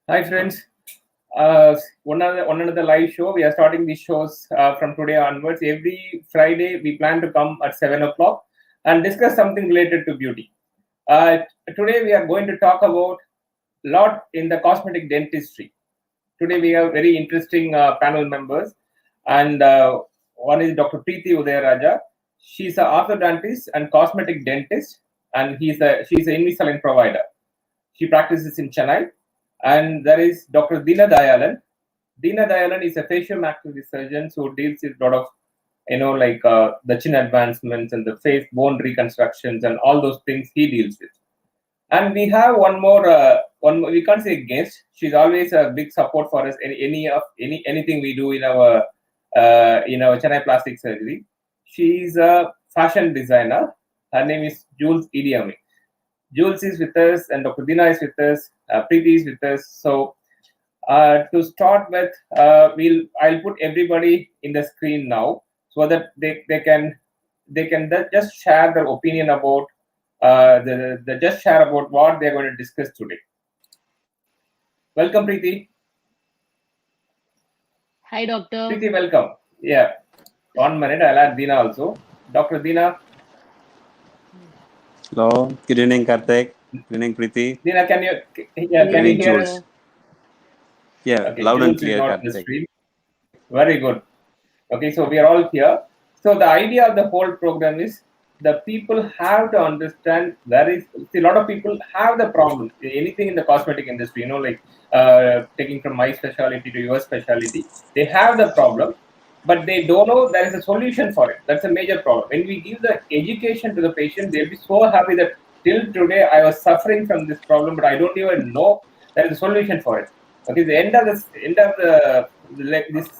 Hi friends, one another live show. We are starting these shows from today onwards. Every Friday, we plan to come at 7 o'clock and discuss something related to beauty. Uh, Today, we are going to talk about lot in the cosmetic dentistry. Today, we have very interesting panel members, and one is Dr. Preethi Udhayaraja. She's an orthodontist and cosmetic dentist, and she's an Invisalign provider. She practices in Chennai. And there is Dr. Deenadayalan. Deenadayalan is a facio-maxillary surgeon who deals with a lot of, the chin advancements and the face bone reconstructions and all those things he deals with. And we have one more, we can't say guest. She's always a big support for us. Anything we do in our Chennai plastic surgery. She's a fashion designer. Her name is Jules Idiami. Jules is with us, and Dr. Dina is with us. Preethi is with us. So to start with, I'll put everybody in the screen now so that they can just share their opinion about just share about what they're going to discuss today. Welcome, Preethi. Hi, Doctor. Preethi, welcome. Yeah. 1 minute, I'll add Dina also. Dr. Dina. Hello. Good evening, Karthik. Good evening, Preethi. Dina, can you hear us? Yeah, okay, loud Jules and clear, Karthik. Very good. Okay, so we are all here. So the idea of the whole program is the people have to understand a lot of people have the problem. Anything in the cosmetic industry, taking from my specialty to your specialty, they have the problem, but they don't know there is a solution for it. That's a major problem. When we give the education to the patient, they'll be so happy that till today I was suffering from this problem, but I don't even know there is a solution for it. Okay, the end of this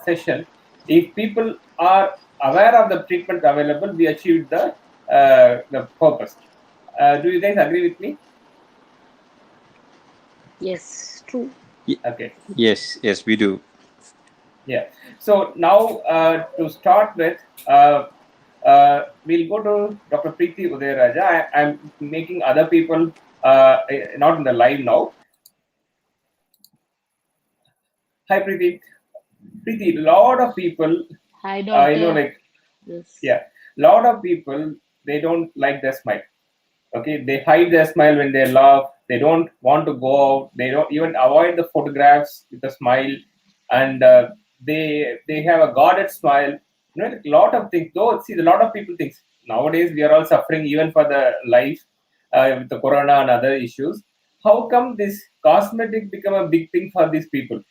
session, if people are aware of the treatment available, we achieved the purpose. Do you guys agree with me? Yes, true. Okay. Yes, we do. Yeah. So now to start with, we'll go to Dr. Preethi Udhayaraja. I'm making other people not in the live now. Hi, Preethi. Preethi, lot of people. Hi, Doctor. Yes. Lot of people, they don't like their smile. Okay, they hide their smile when they laugh. They don't want to go out. They don't even avoid the photographs with a smile, and they have a guarded smile. A lot of things. Though, see, a lot of people think nowadays we are all suffering even for the life with the corona and other issues. How come this cosmetic become a big thing for these people?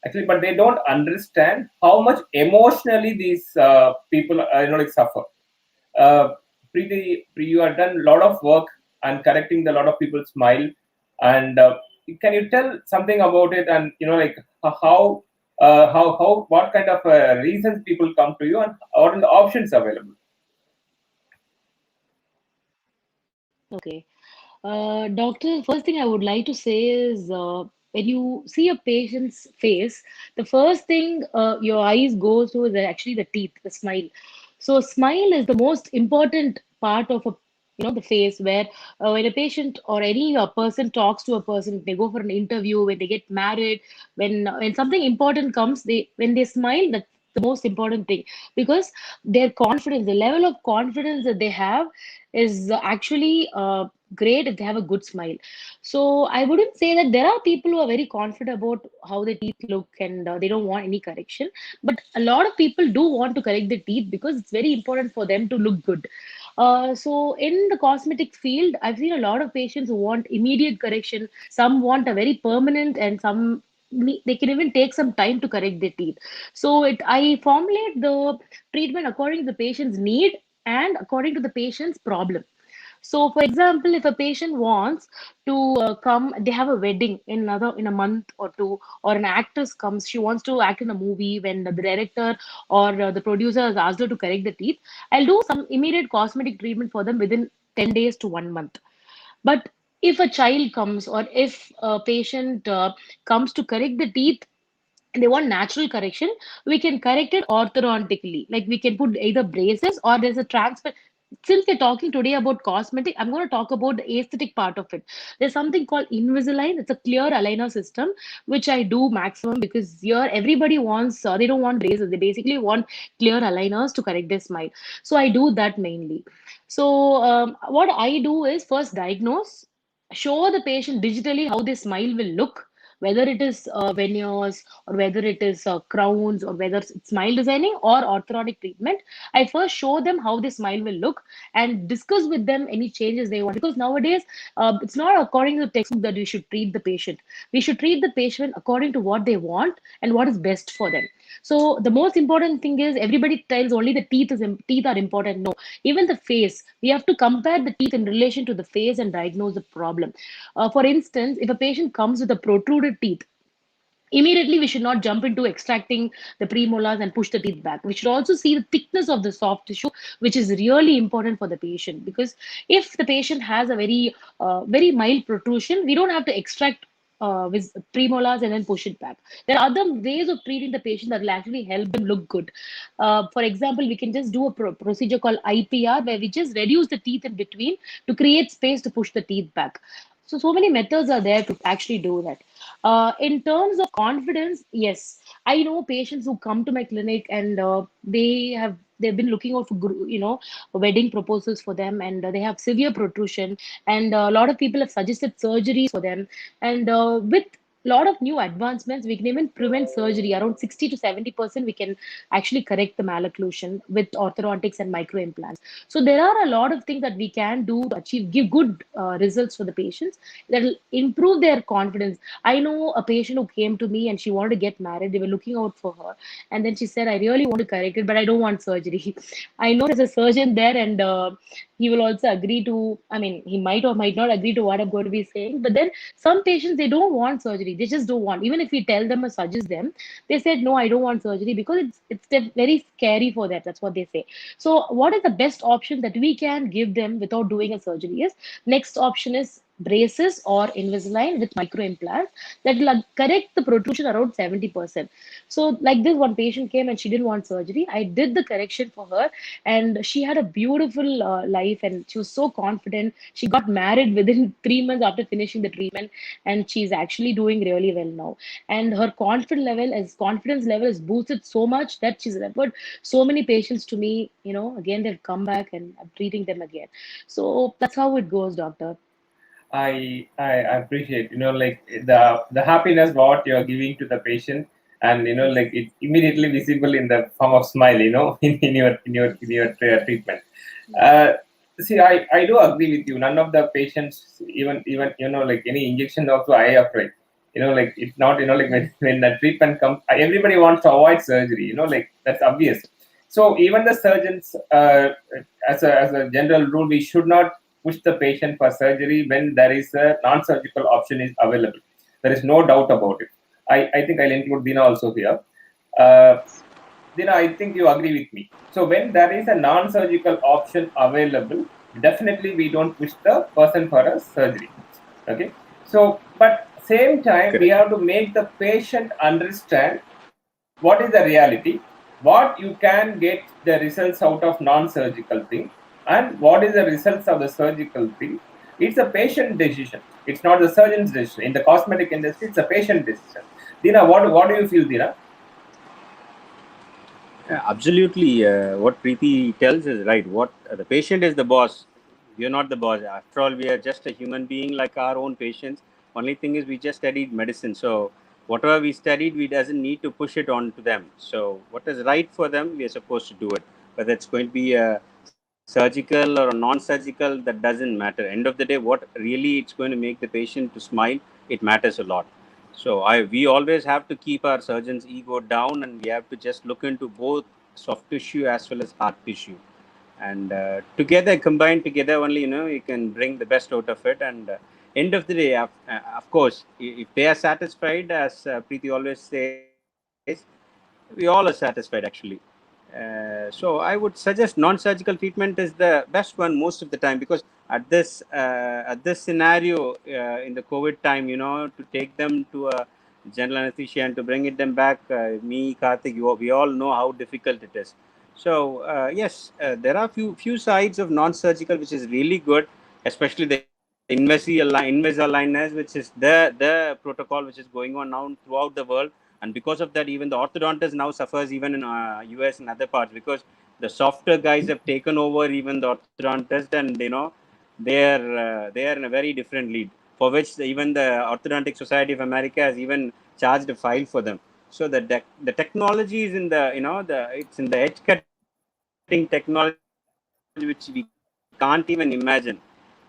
Actually, but they don't understand how much emotionally these people suffer. Preethi, you have done a lot of work and correcting a lot of people's smile. And can you tell something about it? And how what kind of reasons people come to you, and what are the options available? Okay, Doctor. First thing I would like to say is when you see a patient's face, the first thing your eyes go to is actually the teeth, the smile. So, smile is the most important part of the face where when a patient or any person talks to a person, they go for an interview, when they get married, when something important comes, when they smile, that's the most important thing, because their confidence, the level of confidence that they have is actually great if they have a good smile. So I wouldn't say that there are people who are very confident about how the teeth look and they don't want any correction. But a lot of people do want to correct the teeth because it's very important for them to look good. So in the cosmetic field, I've seen a lot of patients who want immediate correction. Some want a very permanent, and some they can even take some time to correct their teeth. So I formulate the treatment according to the patient's need and according to the patient's problem. So, for example, if a patient wants to come, they have a wedding in a month or two, or an actress comes, she wants to act in a movie when the director or the producer has asked her to correct the teeth, I'll do some immediate cosmetic treatment for them within 10 days to 1 month. But if a child comes, or if a patient comes to correct the teeth, and they want natural correction, we can correct it orthodontically. Like we can put either braces, or there's a transfer. since we're talking today about cosmetic, I'm going to talk about the aesthetic part of it. There's something called Invisalign. It's a clear aligner system, which I do maximum because here everybody wants, they don't want braces. They basically want clear aligners to correct their smile. So I do that mainly. So what I do is first diagnose, show the patient digitally how their smile will look, whether it is veneers or whether it is crowns or whether it's smile designing or orthodontic treatment. I first show them how the smile will look and discuss with them any changes they want. Because nowadays, it's not according to the textbook that we should treat the patient. We should treat the patient according to what they want and what is best for them. So the most important thing is everybody tells only the teeth are important. No, even the face. We have to compare the teeth in relation to the face and diagnose the problem. For instance, if a patient comes with a protruded teeth, immediately we should not jump into extracting the premolars and push the teeth back. We should also see the thickness of the soft tissue, which is really important for the patient. Because if the patient has a very mild protrusion, we don't have to extract with premolars and then push it back. There are other ways of treating the patient that will actually help them look good. For example, we can just do a procedure called IPR, where we just reduce the teeth in between to create space to push the teeth back. So many methods are there to actually do that. In terms of confidence, yes, I know patients who come to my clinic and they've been looking out for wedding proposals for them, and they have severe protrusion, and a lot of people have suggested surgeries for them, and with lot of new advancements, we can even prevent surgery. Around 60 to 70%, we can actually correct the malocclusion with orthodontics and microimplants. So there are a lot of things that we can do to give good results for the patients that will improve their confidence. I know a patient who came to me and she wanted to get married. They were looking out for her, and then she said, "I really want to correct it, but I don't want surgery." I know there's a surgeon there, and he will also agree to. I mean, he might or might not agree to what I'm going to be saying. But then some patients, they don't want surgery. They just don't want. Even if we tell them or suggest them, they said, "No, I don't want surgery," because it's very scary for that. That's what they say. So what is the best option that we can give them without doing a surgery is, next option is braces or Invisalign with microimplants that will correct the protrusion around 70%. So like this one patient came and she didn't want surgery. I did the correction for her, and she had a beautiful life, and she was so confident. She got married within 3 months after finishing the treatment, and she's actually doing really well now. And her confidence level is boosted so much that she's referred so many patients to me. Again, they've come back and I'm treating them again. So that's how it goes, doctor. I appreciate, like the happiness what you're giving to the patient, and like it's immediately visible in the form of smile, in your treatment. uh, See, I do agree with you. None of the patients, even like any injection also, I afraid. Like it's not, like when the treatment comes, everybody wants to avoid surgery. Like that's obvious. So even the surgeons, as a general rule, we should not push the patient for surgery when there is a non-surgical option is available. There is no doubt about it. I think I'll include Dina also here. Uh, Dina, I think you agree with me. So when there is a non-surgical option available, definitely we don't push the person for a surgery. Okay. So, but same time, we have to make the patient understand what is the reality, what you can get the results out of non-surgical thing, and what is the results of the surgical thing. It's a patient decision. It's not the surgeon's decision. In the cosmetic industry, it's a patient decision. Dina, what do you feel, Dina? Absolutely. What Preethi tells is right. What the patient is the boss. We are not the boss. After all, we are just a human being like our own patients. Only thing is we just studied medicine. So whatever we studied, we doesn't need to push it on to them. So what is right for them, we are supposed to do it. Whether it's going to be a surgical or a non-surgical, that doesn't matter. End of the day, what really it's going to make the patient to smile, it matters a lot. So we always have to keep our surgeon's ego down, and we have to just look into both soft tissue as well as hard tissue, and together, combined together, only you can bring the best out of it. And end of the day, of course, if they are satisfied, as Preethi always says, we all are satisfied actually. So I would suggest non-surgical treatment is the best one most of the time, because at this scenario in the COVID time, to take them to a general anesthesia and to bring it them back, me, Karthik, we all know how difficult it is. So yes, there are few sides of non-surgical which is really good, especially the Invisalign, which is the protocol which is going on now throughout the world, and because of that, even the orthodontist now suffers even in US and other parts, because the softer guys have taken over even the orthodontist, and they are in a very different lead, for which even the Orthodontic Society of America has even charged a file for them. So the technology is in the it's in the edge cutting technology which we can't even imagine.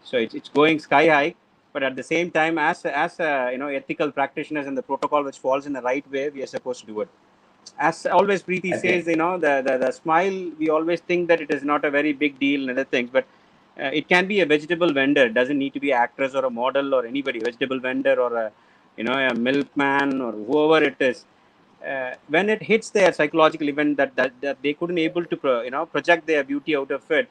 So it's going sky high, but at the same time, as ethical practitioners and the protocol which falls in the right way, we are supposed to do it. As always Preethi says, Okay. the smile, we always think that it is not a very big deal and other things, but it can be a vegetable vendor. It doesn't need to be actress or a model or anybody, vegetable vendor or a milkman or whoever it is. When it hits their psychological event that they couldn't able to project their beauty out of it,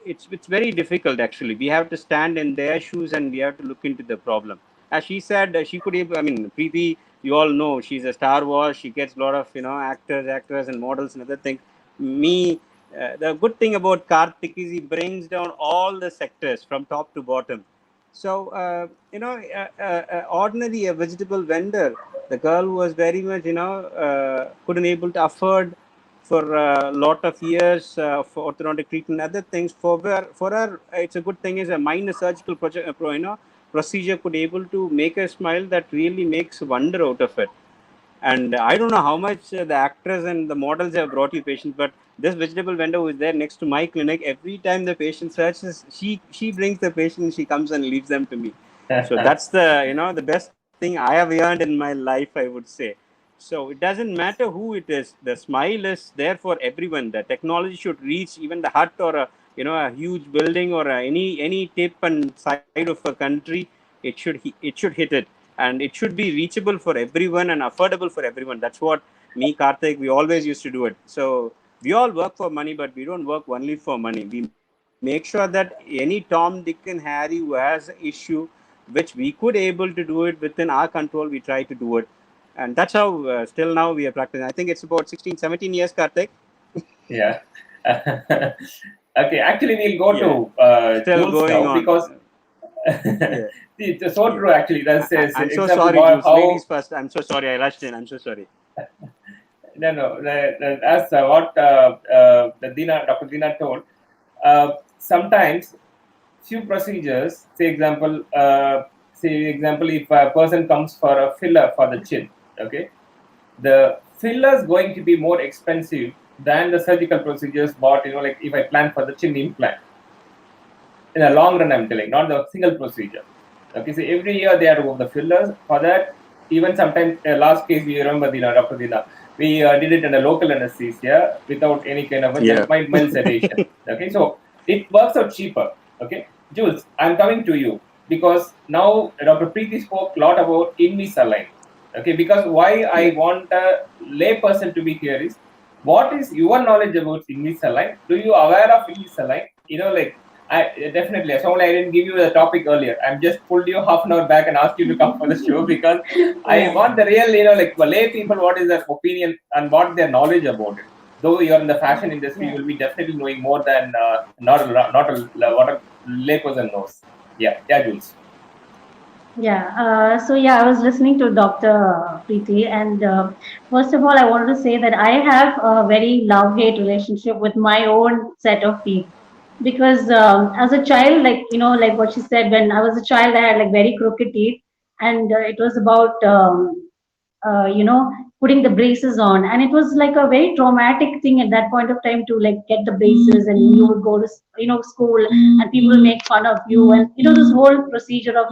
it's very difficult. Actually, we have to stand in their shoes and we have to look into the problem. As she said, she could I mean, Preeti, you all know she's a Star Wars. She gets a lot of actors and models and other things. Me, the good thing about Karthik is he brings down all the sectors from top to bottom. So ordinary a vegetable vendor, the girl was very much couldn't able to afford for a lot of years for orthodontic treatment and other things. For her, it's a good thing is a minor surgical procedure could able to make a smile that really makes wonder out of it. And I don't know how much the actors and the models have brought you patients, but this vegetable vendor who is there next to my clinic, every time the patient searches, she brings the patient, she comes and leaves them to me. So that's the best thing I have earned in my life, I would say. So it doesn't matter who it is. The smile is there for everyone. The technology should reach even the hut or a huge building or any tip and side of a country. It should hit it, and it should be reachable for everyone and affordable for everyone. That's what me, Karthik, we always used to do it. So we all work for money, but we don't work only for money. We make sure that any Tom, Dick, and Harry who has an issue which we could able to do it within our control, we try to do it. And that's how still now we are practicing. I think it's about 16, 17 years, Karthik. Yeah. Okay. Actually, we'll go Yeah, to still Jules going now, on. because Yeah, it's so yeah. true. Actually, that's an I'm so example sorry, about Jules. how. Ladies first. I'm so sorry. I rushed in. I'm so sorry. No, no. As what Dr. Deena told, sometimes few procedures. Say example, if a person comes for a filler for the chin, okay, the filler is going to be more expensive than the surgical procedures. But like if I plan for the chin implant, in the long run, I'm telling, not the single procedure. Okay, so every year they are doing the fillers. For that, even sometimes last case we remember Dr. Deena, we did it in a local anesthesia without any kind of a Yeah. just mild sedation. Okay, so it works out cheaper. Okay, Jules, I'm coming to you because now Dr. Preethi spoke a lot about Invisalign. Okay, because why I Yeah. want a lay person to be here is, what is your knowledge about Invisalign? Do you aware of Invisalign? Like definitely. So only I didn't give you the topic earlier. I'm just pulled you half an hour back and asked you to come for the show because I Yeah. want the real, like lay people, what is their opinion and what their knowledge about it. Though you're in the fashion industry, you Yeah. will be definitely knowing more than what a lay person knows. Yeah, Jules. Yeah, I was listening to Dr. Preeti, and first of all, I wanted to say that I have a very love-hate relationship with my own set of teeth because as a child, like like what she said, when I was a child, I had like very crooked teeth, and it was about you know, putting the braces on, and it was like a very traumatic thing at that point of time to like get the braces, and you would go to school, and people will make fun of you, and this whole procedure of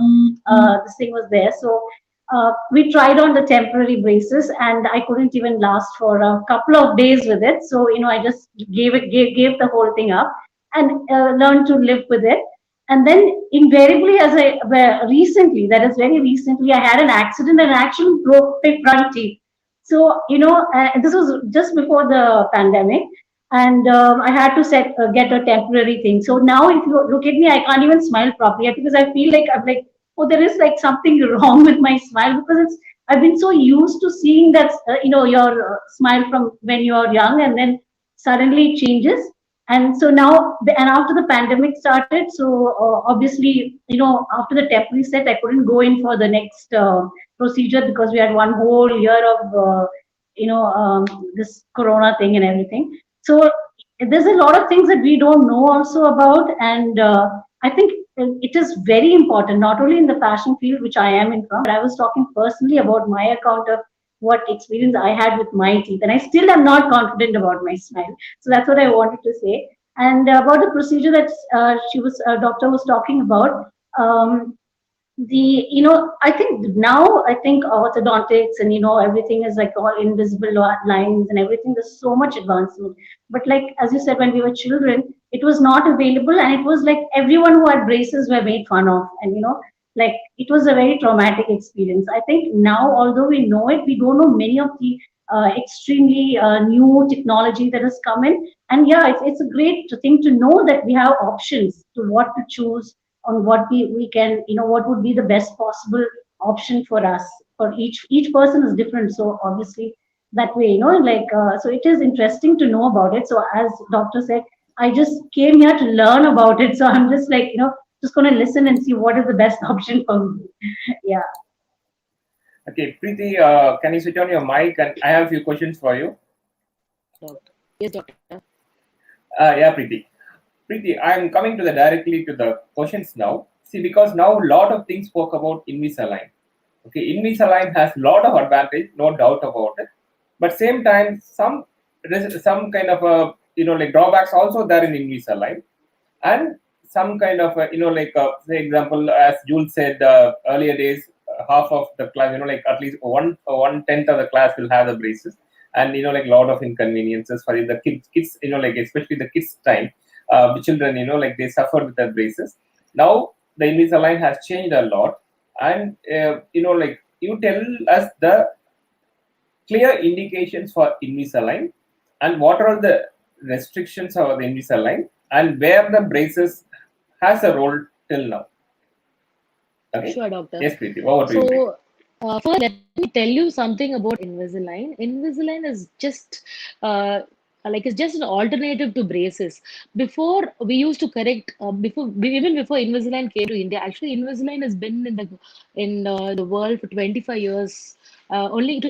this thing was there. So we tried on the temporary braces, and I couldn't even last for a couple of days with it. So I just gave the whole thing up and learned to live with it. And then invariably, recently, that is very recently, I had an accident and actually broke my front teeth. So this was just before the pandemic, and I had to get a temporary thing. So now, if you look at me, I can't even smile properly because I feel like I'm like, oh, there is like something wrong with my smile because I've been so used to seeing that your smile from when you're young, and then suddenly it changes. And so now, and after the pandemic started, so obviously, after the temporary set, I couldn't go in for the next procedure because we had one whole year of, this Corona thing and everything. So there's a lot of things that we don't know also about, and I think it is very important, not only in the fashion field, which I am in from, but I was talking personally about my account of what experience I had with my teeth, and I still am not confident about my smile. So that's what I wanted to say. And about the procedure that doctor was talking about. I think now, I think orthodontics and everything is like all invisible lines and everything. There's so much advancement, but like as you said, when we were children, it was not available, and it was like everyone who had braces were made fun of, and like it was a very traumatic experience. I think now, although we know it, we don't know many of the extremely new technology that has come in. And yeah, it's a great thing to know that we have options to what to choose, on what we can, what would be the best possible option for us. For each person is different, so obviously that way, like so it is interesting to know about it. So as doctor said, I just came here to learn about it, so I'm just like, just going to listen and see what is the best option for me. Yeah. Okay, Preeti, can you switch on your mic? And I have a few questions for you. Yes, doctor. Yeah, Preeti. Preeti, I'm coming directly to the questions now. See, because now a lot of things spoke about Invisalign. Okay, Invisalign has a lot of advantage, no doubt about it. But same time, there's some kind of a like drawbacks also there in Invisalign, and some kind of say example, as Jules said earlier days, half of the class, like at least one tenth of the class will have the braces, and like a lot of inconveniences for the kids, like especially the kids time, the children, like they suffer with the braces. Now the Invisalign has changed a lot, and like you tell us the clear indications for Invisalign, and what are the restrictions of the Invisalign, and where the braces has a role till now. Okay. Sure, doctor. Yes, Preeti. Over to you, Preeti. So, first, let me tell you something about Invisalign. Invisalign is just it's just an alternative to braces. Before we used to correct, even before Invisalign came to India, actually Invisalign has been in the world for 25 years. Only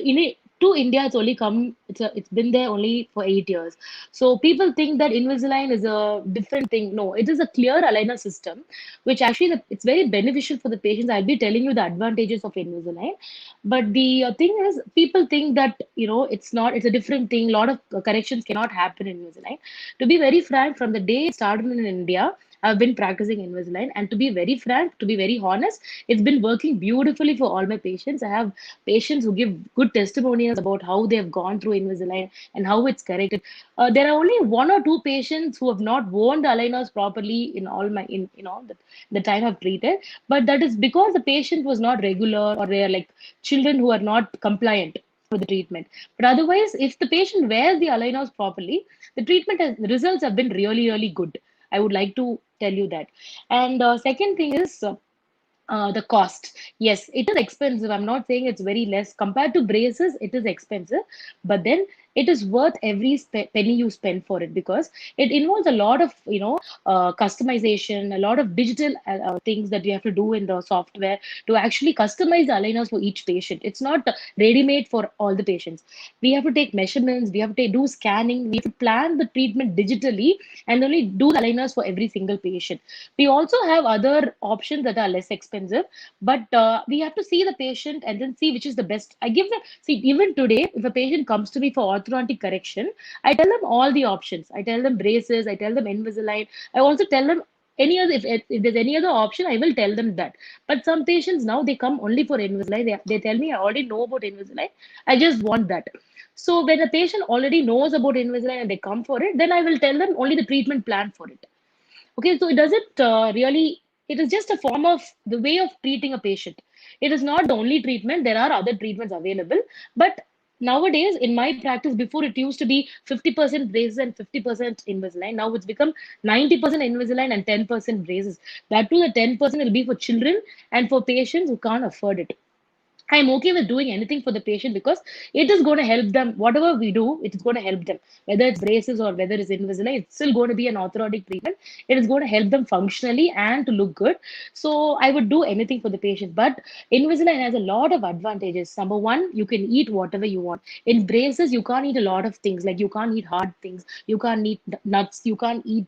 to India, it's only come. It's been there only for 8 years. So people think that Invisalign is a different thing. No, it is a clear aligner system, which actually it's very beneficial for the patients. I'll be telling you the advantages of Invisalign. But the thing is, people think that it's not. It's a different thing. A lot of corrections cannot happen in Invisalign. To be very frank, from the day it started in India, I've been practicing Invisalign, and to be very frank, to be very honest, it's been working beautifully for all my patients. I have patients who give good testimonials about how they have gone through Invisalign and how it's corrected. There are only one or two patients who have not worn the aligners properly in all my the time I've treated, but that is because the patient was not regular, or they are like children who are not compliant with the treatment. But otherwise, if the patient wears the aligners properly, the results have been really, really good. I would like to tell you that. And second thing is the cost. Yes, it is expensive. I'm not saying it's very less compared to braces. It is expensive, but then it is worth every penny you spend for it, because it involves a lot of customization, a lot of digital things that you have to do in the software to actually customize the aligners for each patient. It's not ready made for all the patients. We have to take measurements, we have to do scanning, we have to plan the treatment digitally, and only do the aligners for every single patient. We also have other options that are less expensive, but we have to see the patient and then see which is the best. I give them, see, even today, if a patient comes to me for orthodontic correction, I tell them all the options. I tell them braces, I tell them Invisalign. I also tell them any other, if there's any other option, I will tell them that. But some patients now, they come only for Invisalign. They tell me, I already know about Invisalign. I just want that. So when a patient already knows about Invisalign and they come for it, then I will tell them only the treatment plan for it. Okay, so it doesn't really, it is just a form of the way of treating a patient. It is not the only treatment. There are other treatments available. But nowadays, in my practice, before it used to be 50% braces and 50% Invisalign. Now it's become 90% Invisalign and 10% braces. That too, the 10% will be for children and for patients who can't afford it. I'm okay with doing anything for the patient because it is going to help them. Whatever we do, it is going to help them. Whether it's braces or whether it's Invisalign, it's still going to be an orthodontic treatment. It is going to help them functionally and to look good. So I would do anything for the patient. But Invisalign has a lot of advantages. Number one, you can eat whatever you want. In braces, you can't eat a lot of things. Like you can't eat hard things. You can't eat nuts. You can't eat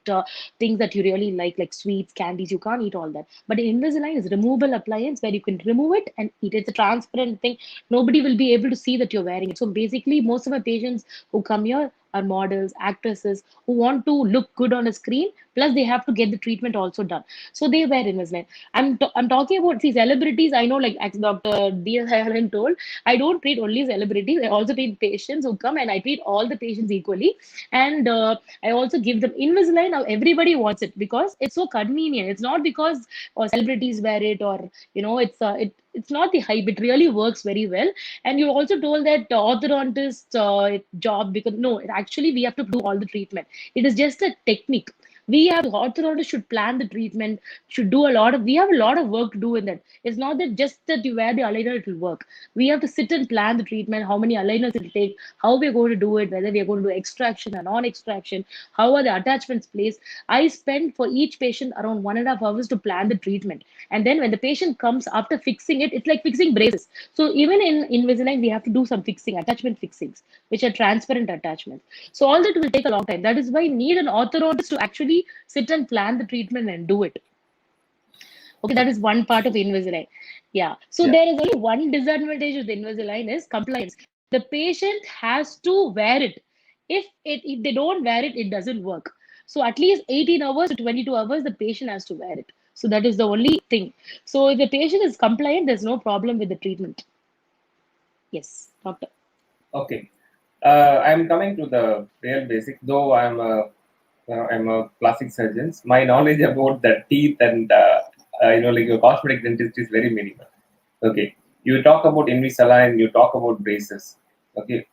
things that you really like sweets, candies. You can't eat all that. But Invisalign is removable appliance where you can remove it and eat. It's a transparent thing. Nobody will be able to see that you're wearing it. So basically, most of my patients who come here are models, actresses who want to look good on a screen. Plus, they have to get the treatment also done. So they wear Invisalign. I'm talking about see celebrities. I know, like as Dr. Deenadayalan told, I don't treat only celebrities. I also treat patients who come, and I treat all the patients equally. And I also give them Invisalign. Now everybody wants it because it's so convenient. It's not because celebrities wear it or it's not the hype. It really works very well. And you also told that orthodontist job because no, actually we have to do all the treatment. It is just a technique. We have orthodontist should plan the treatment, should do a lot of. We have a lot of work to do in that. It's not that just that you wear the aligner it will work. We have to sit and plan the treatment, how many aligners it will take, how we're going to do it, whether we're going to do extraction or non-extraction, how are the attachments placed. I spend for each patient around 1.5 hours to plan the treatment. And then when the patient comes after fixing it, it's like fixing braces. So even in Invisalign, we have to do some fixing, attachment fixings, which are transparent attachments. So all that will take a long time. That is why you need an orthodontist to actually sit and plan the treatment and do it. Okay, that is one part of Invisalign. Yeah. So Yeah. there is only one disadvantage with Invisalign is compliance. The patient has to wear it. If they don't wear it, it doesn't work. So at least 18 hours to 22 hours, the patient has to wear it. So that is the only thing. So if the patient is compliant, there's no problem with the treatment. Yes, doctor. Okay. I'm coming to the real basic. Though I'm a plastic surgeon, my knowledge about the teeth and like your cosmetic dentist is very minimal. Okay. You talk about Invisalign, you talk about braces. Okay.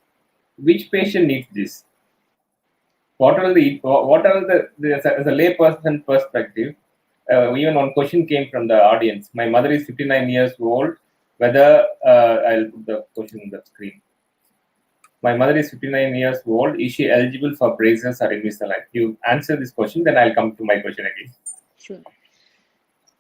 Which patient needs this? As a layperson perspective, even one question came from the audience. My mother is 59 years old. Whether I'll put the question on the screen. My mother is 59 years old. Is she eligible for braces or Invisalign? You answer this question, then I'll come to my question again. Sure.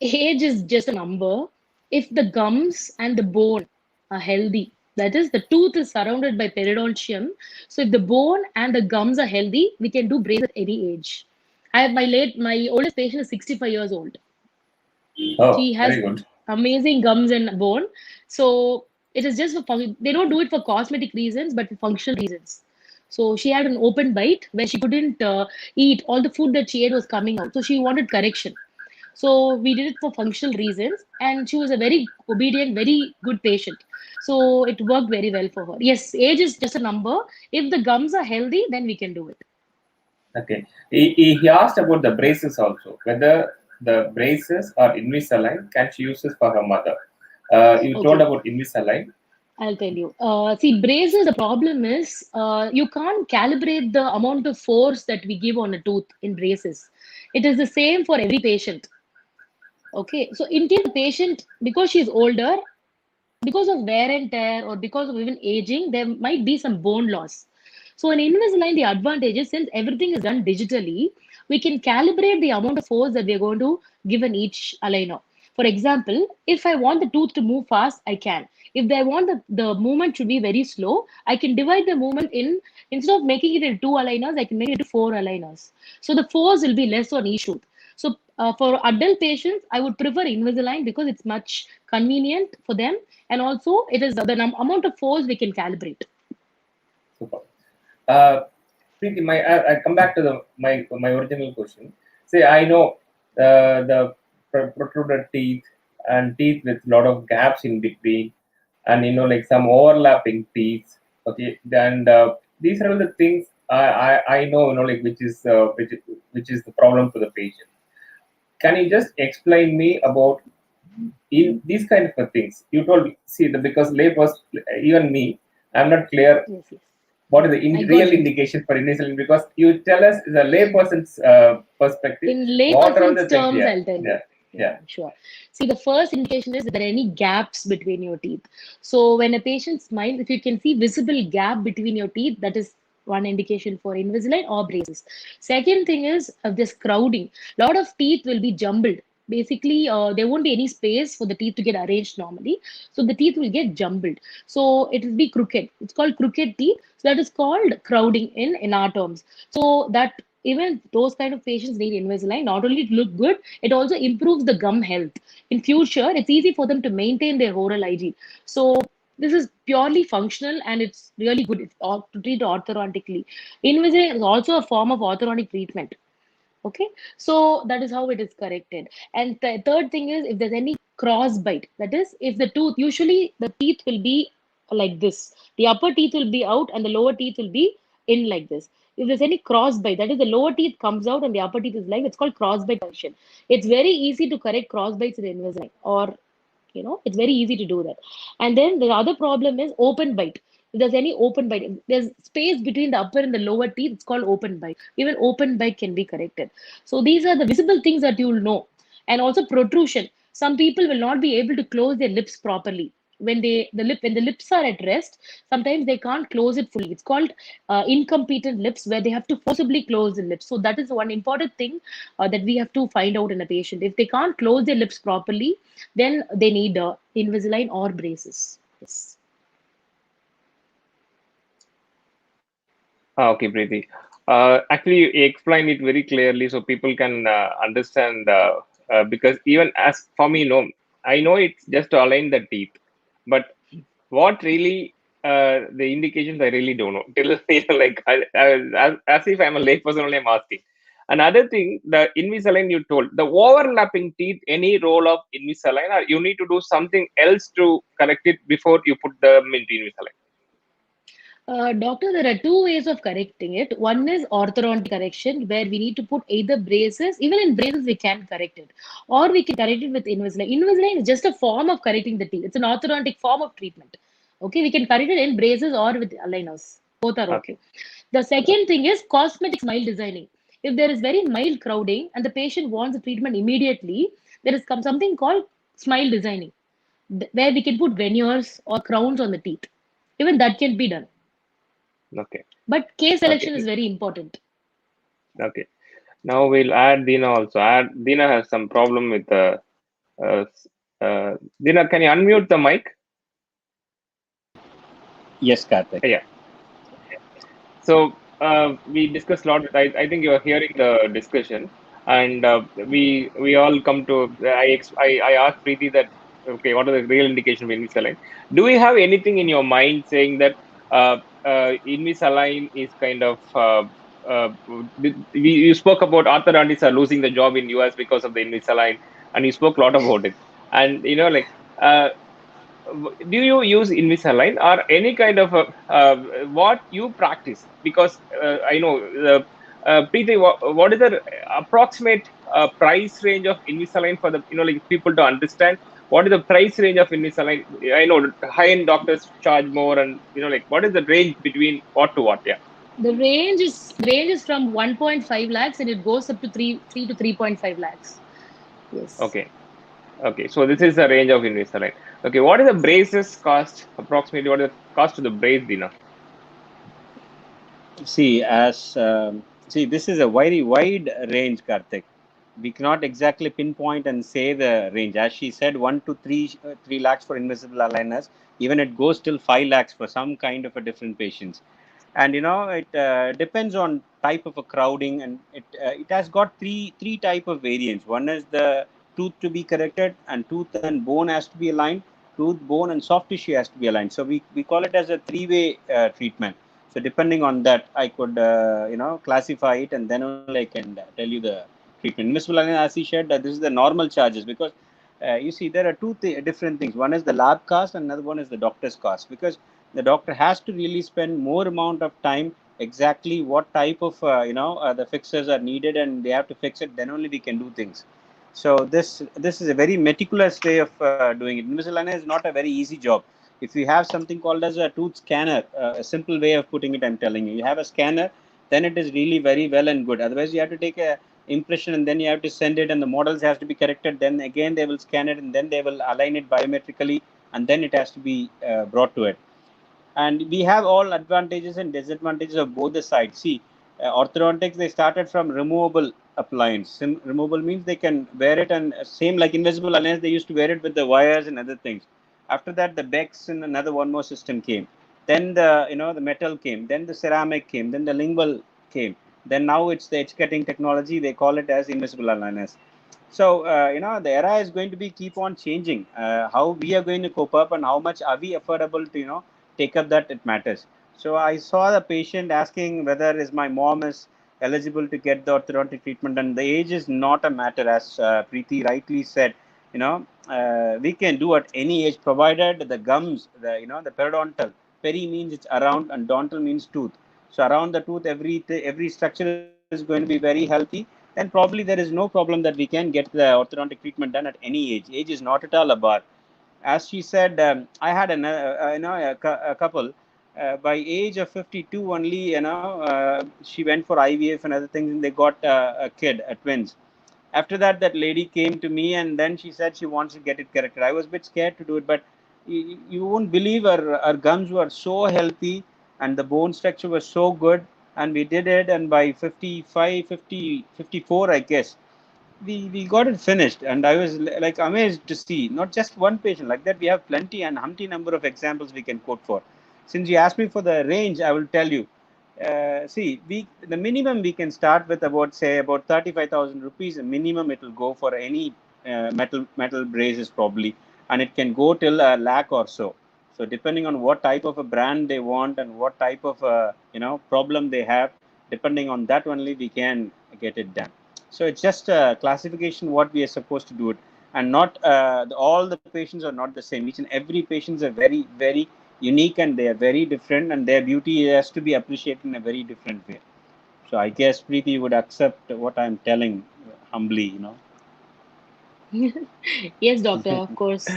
Age is just a number. If the gums and the bone are healthy, that is, the tooth is surrounded by periodontium. So if the bone and the gums are healthy, we can do braces at any age. I have my oldest patient is 65 years old. Oh, She has very good. amazing gums and bone. So it is just they don't do it for cosmetic reasons, but for functional reasons. So she had an open bite where she couldn't eat. All the food that she ate was coming out. So she wanted correction. So we did it for functional reasons, and she was a very obedient, very good patient. So it worked very well for her. Yes, age is just a number. If the gums are healthy, then we can do it. Okay. He asked about the braces also. Whether the braces or Invisalign can she use this for her mother? You told Okay, about Invisalign. I'll tell you. See, braces, the problem is you can't calibrate the amount of force that we give on a tooth in braces. It is the same for every patient. Okay, so in case the patient, because she's older, because of wear and tear or because of even aging, there might be some bone loss. So in Invisalign, the advantage is since everything is done digitally, we can calibrate the amount of force that we're going to give in each aligner. For example, if I want the tooth to move fast, I can. If I want the movement to be very slow, I can divide the movement in, instead of making it into 2 aligners, I can make it into 4 aligners. So the force will be less on each tooth. So for adult patients, I would prefer Invisalign because it's much convenient for them, and also it is the amount of force we can calibrate. Super. Preeti, I come back to my original question. Say I know the protruded teeth and teeth with a lot of gaps in between, and like some overlapping teeth. Okay, and these are all the things I know. Like which is the problem for the patient. Can you just explain me about in these kind of things? You told see the because even me, I'm not clear Yes, yes. what is the I real got you. indication for Invisalign, because you tell us the layperson's perspective. In What are all layperson's the things? terms, Yeah, I'll tell you. yeah. Yeah. Sure. See, the first indication is if there are any gaps between your teeth. So when a patient smiles, if you can see visible gap between your teeth, that is one indication for Invisalign or braces. Second thing is this crowding. A lot of teeth will be jumbled. Basically, there won't be any space for the teeth to get arranged normally. So the teeth will get jumbled. So it will be crooked. It's called crooked teeth. So that is called crowding in our terms. So that even those kind of patients need Invisalign. Not only to look good, it also improves the gum health. In future, it's easy for them to maintain their oral hygiene. So this is purely functional and it's really good to treat orthodontically. Invisalign is also a form of orthodontic treatment. Okay, so that is how it is corrected. And the third thing is if there's any cross bite, that is, if the tooth, usually the teeth will be like this, the upper teeth will be out and the lower teeth will be in like this. If there's any cross bite, that is, the lower teeth comes out and the upper teeth is like, it's called cross bite correction. It's very easy to correct cross bites with Invisalign, or it's very easy to do that. And then the other problem is open bite. If there's any open bite, if there's space between the upper and the lower teeth, it's called open bite. Even open bite can be corrected. So these are the visible things that you will know. And also protrusion. Some people will not be able to close their lips properly. When the lips are at rest, sometimes they can't close it fully. It's called incompetent lips, where they have to forcibly close the lips. So that is one important thing that we have to find out in a patient. If they can't close their lips properly, then they need Invisalign or braces. Yes. Okay, Preeti. Actually, you explained it very clearly so people can understand. Because even as for me, no, I know it's just to align the teeth, but what really the indications I really don't know. Till like as if I'm a layperson only, I'm asking. Another thing, the Invisalign you told, the overlapping teeth, any role of Invisalign, or you need to do something else to correct it before you put them into Invisalign. Doctor, there are two ways of correcting it. One is orthodontic correction, where we need to put either braces, even in braces, we can correct it, or we can correct it with Invisalign. Invisalign is just a form of correcting the teeth, it's an orthodontic form of treatment. Okay, we can correct it in braces or with aligners. Both are Okay. okay. The second thing is cosmetic smile designing. If there is very mild crowding and the patient wants the treatment immediately, there is something called smile designing, where we can put veneers or crowns on the teeth. Even that can be done. Okay. But case Okay. selection is very important. Okay. Now we'll add Dina also. Dina has some problem with the. Uh, Dina, can you unmute the mic? Yes, Karthik. Yeah. So we discussed a lot. I think you are hearing the discussion, and we all come to. I asked Preeti that, okay, what are the real indication of Invisalign? Do we have anything in your mind saying that Invisalign is kind of you spoke about orthodontists are losing the job in US because of the Invisalign, and you spoke a lot about it, and like. Do you use Invisalign or any kind of what you practice? Because I know Preeti, what is the approximate price range of Invisalign for the like people to understand what is the price range of Invisalign? I know high end doctors charge more, and like what is the range between what to what? Yeah. The range is from 1.5 lakhs and it goes up to 3 to 3.5 lakhs. Yes. Okay. Okay. So this is the range of Invisalign. Okay. What is the braces cost approximately? What is the cost of the brace, Dina? See, this is a very wide range, Karthik. We cannot exactly pinpoint and say the range. As she said, 1 to 3 lakhs for invisible aligners. Even it goes till 5 lakhs for some kind of a different patients. And it depends on type of a crowding, and it has got three type of variants. One is the tooth to be corrected, and tooth and bone has to be aligned. Tooth, bone, and soft tissue has to be aligned. So we call it as a three-way treatment. So depending on that, I could classify it, and then only I can tell you the treatment. Invisible aligner, as he said, this is the normal charges, because you see there are two different things. One is the lab cost, and another one is the doctor's cost, because the doctor has to really spend more amount of time exactly what type of the fixers are needed, and they have to fix it, then only we can do things. So this is a very meticulous way of doing it. Invisalign is not a very easy job. If you have something called as a tooth scanner, a simple way of putting it, I'm telling you, you have a scanner, then it is really very well and good. Otherwise you have to take a impression, and then you have to send it, and the models has to be corrected. Then again they will scan it, and then they will align it biometrically, and then it has to be brought to it. And we have all advantages and disadvantages of both the sides. See, orthodontics, they started from removable appliance. Removable means they can wear it, and same like invisible alliance, they used to wear it with the wires and other things. After that, the Bex and another one more system came. Then the the metal came. Then the ceramic came. Then the lingual came. Then now it's the edge cutting technology. They call it as invisible aligners. So the era is going to be keep on changing. How we are going to cope up, and how much are we affordable to take up, that it matters. So I saw the patient asking whether is my mom is eligible to get the orthodontic treatment, and the age is not a matter, as Preethi rightly said. We can do at any age, provided the gums, the periodontal. Peri means it's around, and dontal means tooth. So around the tooth, every structure is going to be very healthy. Then probably there is no problem that we can get the orthodontic treatment done at any age. Age is not at all a bar. As she said, I had a couple by age of 52 only. She went for IVF and other things, and they got a kid, a twins. After that, that lady came to me, and then she said she wants to get it corrected. I was a bit scared to do it, but you won't believe her gums were so healthy, and the bone structure was so good, and we did it. And by 55, 50, 54, I guess, we got it finished. And I was like amazed to see not just one patient like that. We have plenty and humpty number of examples we can quote for. Since you asked me for the range, I will tell you. See, the minimum we can start with about 35,000 rupees. Minimum it will go for any metal braces probably, and it can go till a lakh or so. So depending on what type of a brand they want, and what type of problem they have, depending on that only we can get it done. So it's just a classification what we are supposed to do it, and not all the patients are not the same. Each and every patients are very, very unique, and they are very different, and their beauty has to be appreciated in a very different way. So I guess Preethi would accept what I'm telling humbly. Yes, doctor, of course.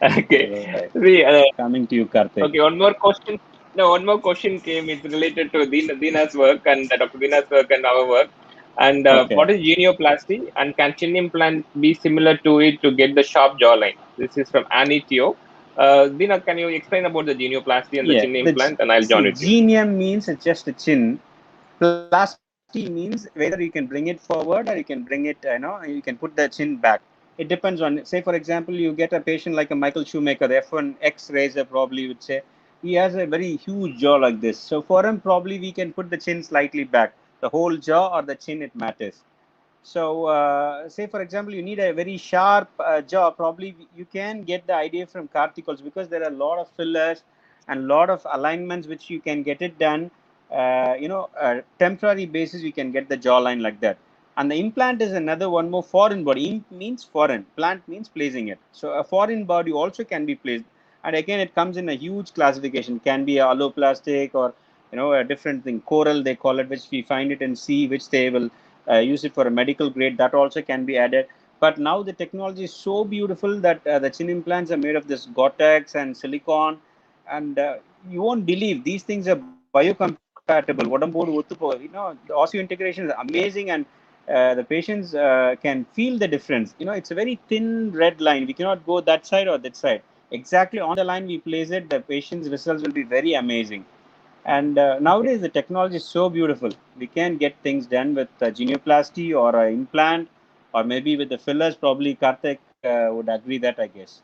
Okay. Right. See, Coming to you, Karthik. okay, one more question. No, one more question came. It's related to Deena's work and Dr. Deena's work and our work. And Okay. what is genioplasty? And can chin implant be similar to it to get the sharp jawline? This is from Annie Teo. Deena, can you explain about the genioplasty and the Yeah. chin implant? And I'll join See, with you. genium means it's just a chin. Plasty means whether you can bring it forward, or you can bring it, you can put the chin back. It depends on, say, for example, you get a patient like a Michael Shoemaker, the F1 X Racer probably would say, he has a very huge jaw like this. So for him, probably we can put the chin slightly back. The whole jaw or the chin, it matters. So, say for example, you need a very sharp jaw. Probably you can get the idea from Karthik, because there are a lot of fillers and a lot of alignments which you can get it done. Temporary basis you can get the jawline like that. And the implant is another one more foreign body. Imp means foreign. Plant means placing it. So a foreign body also can be placed. And again, it comes in a huge classification. Can be alloplastic, or a different thing. Coral they call it, which we find it in sea, which they will use it for a medical grade. That also can be added. But now the technology is so beautiful that the chin implants are made of this Gore-Tex and silicone, and you won't believe these things are biocompatible. The osseointegration is amazing, and the patients can feel the difference. It's a very thin red line. We cannot go that side or that side. Exactly on the line we place it, the patient's results will be very amazing. And nowadays the technology is so beautiful. We can get things done with genioplasty or implant, or maybe with the fillers. Probably Karthik would agree that, I guess.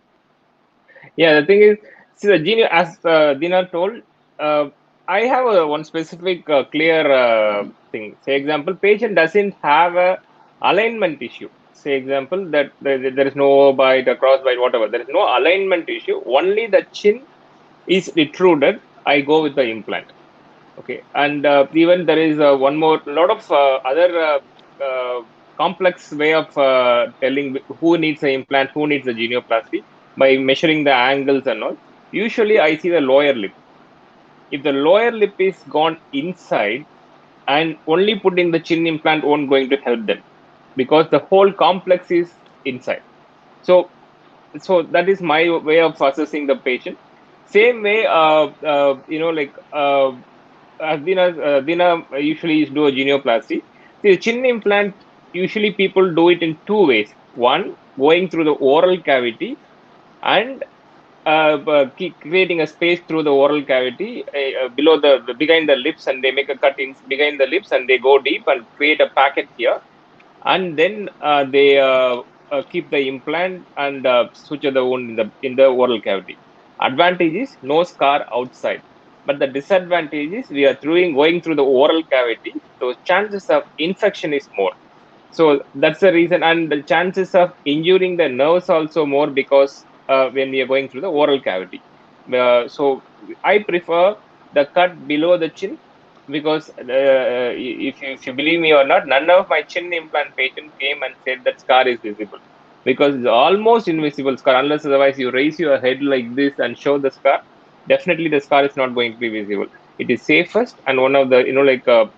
Yeah, the thing is, see, the genius, as Deena told, uh, I have one specific clear thing. Say, example, patient doesn't have a alignment issue. Say, example, that there is no bite, a cross bite, whatever. There is no alignment issue. Only the chin is protruded. I go with the implant. Okay, and even there is one more lot of other complex way of telling who needs the implant, who needs the genioplasty, by measuring the angles and all. Usually, I see the lower lip. If the lower lip is gone inside, and only putting the chin implant won't going to help them, because the whole complex is inside. So, that is my way of assessing the patient. Same way, like Deena usually do a genioplasty. The chin implant, usually people do it in two ways. One, going through the oral cavity and creating a space through the oral cavity below the behind the lips, and they make a cut in behind the lips, and they go deep and create a packet here, and then they keep the implant and suture the wound in the oral cavity. Advantage is no scar outside, but the disadvantage is we are going through the oral cavity. Those chances of infection is more. So that's the reason, and the chances of injuring the nerves also more, because when we are going through the oral cavity. So I prefer the cut below the chin, because if you believe me or not, none of my chin implant patient came and said that scar is visible, because it's almost invisible scar. Unless otherwise you raise your head like this and show the scar, definitely the scar is not going to be visible. It is safest, and one of the,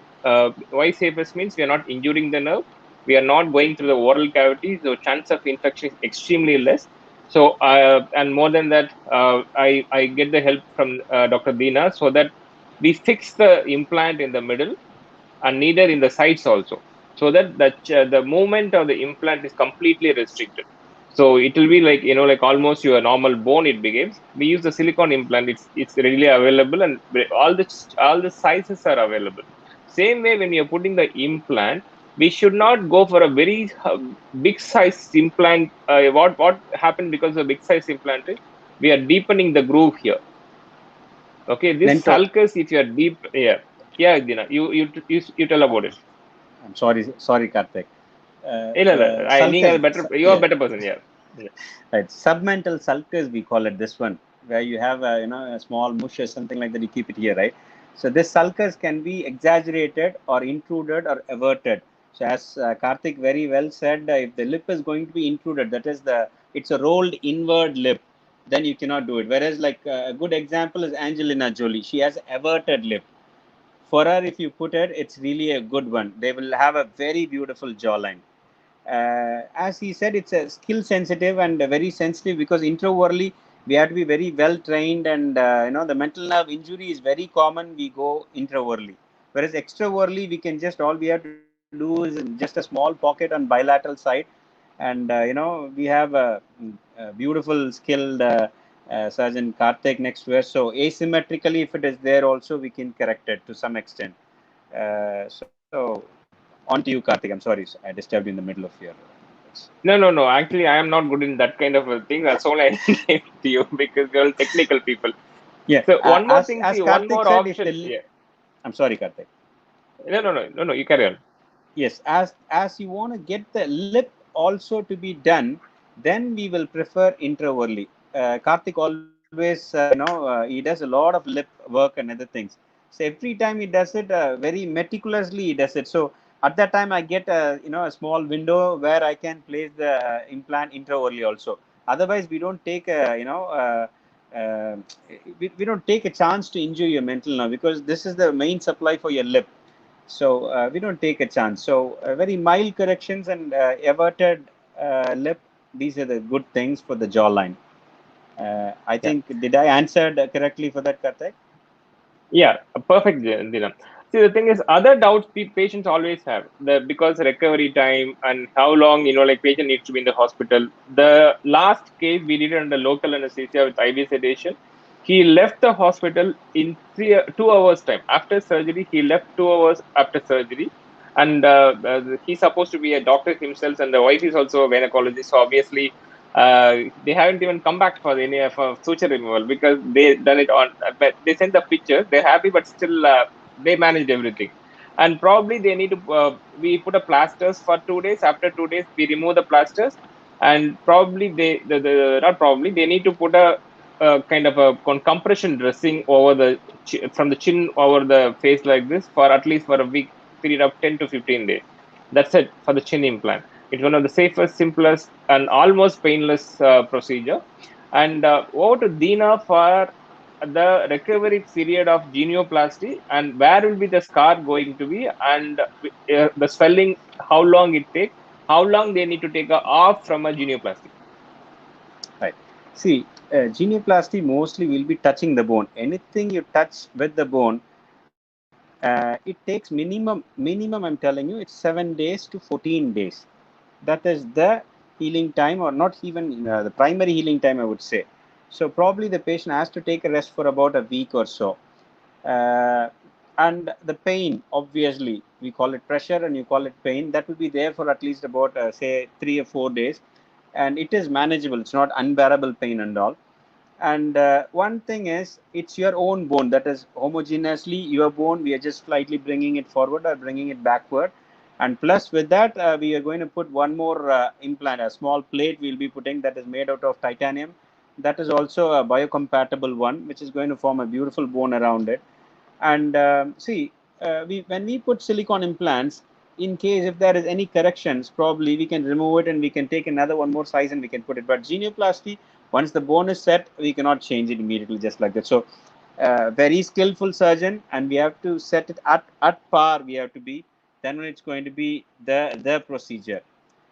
why safest means we are not injuring the nerve, we are not going through the oral cavity, so chance of infection is extremely less. So and more than that, I get the help from Dr. Deena, so that we fix the implant in the middle and neither in the sides also, so that the movement of the implant is completely restricted. So it will be like, like almost your normal bone it behaves. We use the silicone implant, it's readily available, and all the sizes are available. Same way, when you're putting the implant, we should not go for a very big size implant. What happened because of big size implant is we are deepening the groove here. Okay, this Lento. sulcus, if you are deep, yeah, Dina, you tell about it. I'm sorry, Karthik. ಇಲ್ಲ, ಇಲ್ಲ, The நீங்க sulcus, better, you are yeah, better person, yeah. Yeah. right. Submental sulcus, we call it this one, where you have a small mush or something like that. You keep it here, right? So this sulcus can be exaggerated or intruded or averted. So as Karthik very well said, if the lip is going to be intruded, that is it's a rolled inward lip, then you cannot do it. Whereas like a good example is Angelina Jolie. She has averted lip. For her, if you put it, it's really a good one. They will have a very beautiful jawline. As he said, it's a skill sensitive and very sensitive, because intraorally we have to be very well trained, and the mental nerve injury is very common. We go intraorally, whereas extraorally all we have to do is just a small pocket on bilateral side, and we have a beautiful skilled surgeon Karthik next to us. So asymmetrically, if it is there, also we can correct it to some extent. So on to you, Karthik. I'm sorry, I disturbed you in the middle of your. No. Actually, I am not good in that kind of a thing. That's all I came to you, because we're all technical people. Yeah, So one more thing, as see, one Karthik more said, if option. the Yeah. I'm sorry, Karthik. No. You carry on. Yes, as you want to get the lip also to be done, then we will prefer intraorally. Karthik always, he does a lot of lip work and other things. So every time he does it, very meticulously he does it. So at that time, I get a small window where I can place the implant intraorally also. Otherwise, we don't take uh, we don't take a chance to injure your mental nerve, because this is the main supply for your lip. So we don't take a chance. So very mild corrections and averted lip. These are the good things for the jawline. I Yeah. think, did I answer correctly for that, Karthik? Yeah, perfect, Dina. See, the thing is, other doubts patients always have, because recovery time and how long, like patient needs to be in the hospital. The last case we did under local anesthesia with IV sedation, he left the hospital in 2 hours time after surgery. He left 2 hours after surgery, and he's supposed to be a doctor himself, and the wife is also a gynecologist. So obviously, they haven't even come back for any for suture removal, because they done it on. But they sent the pictures. They're happy, but still they managed everything. And probably they need to. We put a plasters for 2 days. After 2 days, we remove the plasters, and probably not probably they need to put a kind of a compression dressing over from the chin over the face like this for at least for a week period of 10 to 15 days. That's it for the chin implant. It's one of the safest, simplest, and almost painless procedure. And over to Dina for the recovery period of genioplasty, and where will be the scar going to be, and the swelling, how long it takes, how long they need to take off from a genioplasty. Right. See, genioplasty mostly will be touching the bone. Anything you touch with the bone, it takes minimum, I'm telling you, it's 7 days to 14 days. That is the healing time, or not even the primary healing time, I would say. So probably the patient has to take a rest for about a week or so. Uh, and the pain, obviously, we call it pressure and you call it pain, that will be there for at least about, say, 3 or 4 days. And it is manageable, it's not unbearable pain and all. And one thing is, it's your own bone, that is homogeneously your bone. We are just slightly bringing it forward or bringing it backward. And plus with that, we are going to put one more implant, a small plate we'll be putting, that is made out of titanium. That is also a biocompatible one, which is going to form a beautiful bone around it. And see, when we put silicone implants, in case if there is any corrections, probably we can remove it and we can take another one more size and we can put it. But genioplasty, once the bone is set, we cannot change it immediately just like that. So very skillful surgeon, and we have to set it at par. We have to be, then when it's going to be the procedure.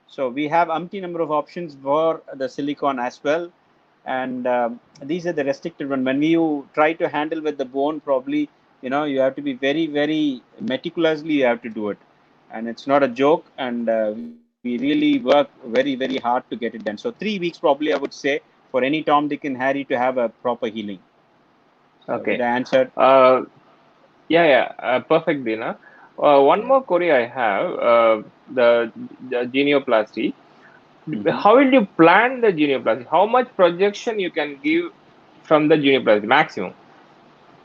So we have umpty number of options for the silicone as well. And these are the restricted one. When you try to handle with the bone, probably, you have to be very, very meticulously, you have to do it. And it's not a joke. And we really work very, very hard to get it done. So 3 weeks, probably, I would say, for any Tom, Dick, and Harry to have a proper healing. So did Okay. I answer? Yeah, perfect, Dina. One Yeah. more query I have, the genioplasty. Mm-hmm. How will you plan the genioplasty? How much projection you can give from the genioplasty maximum?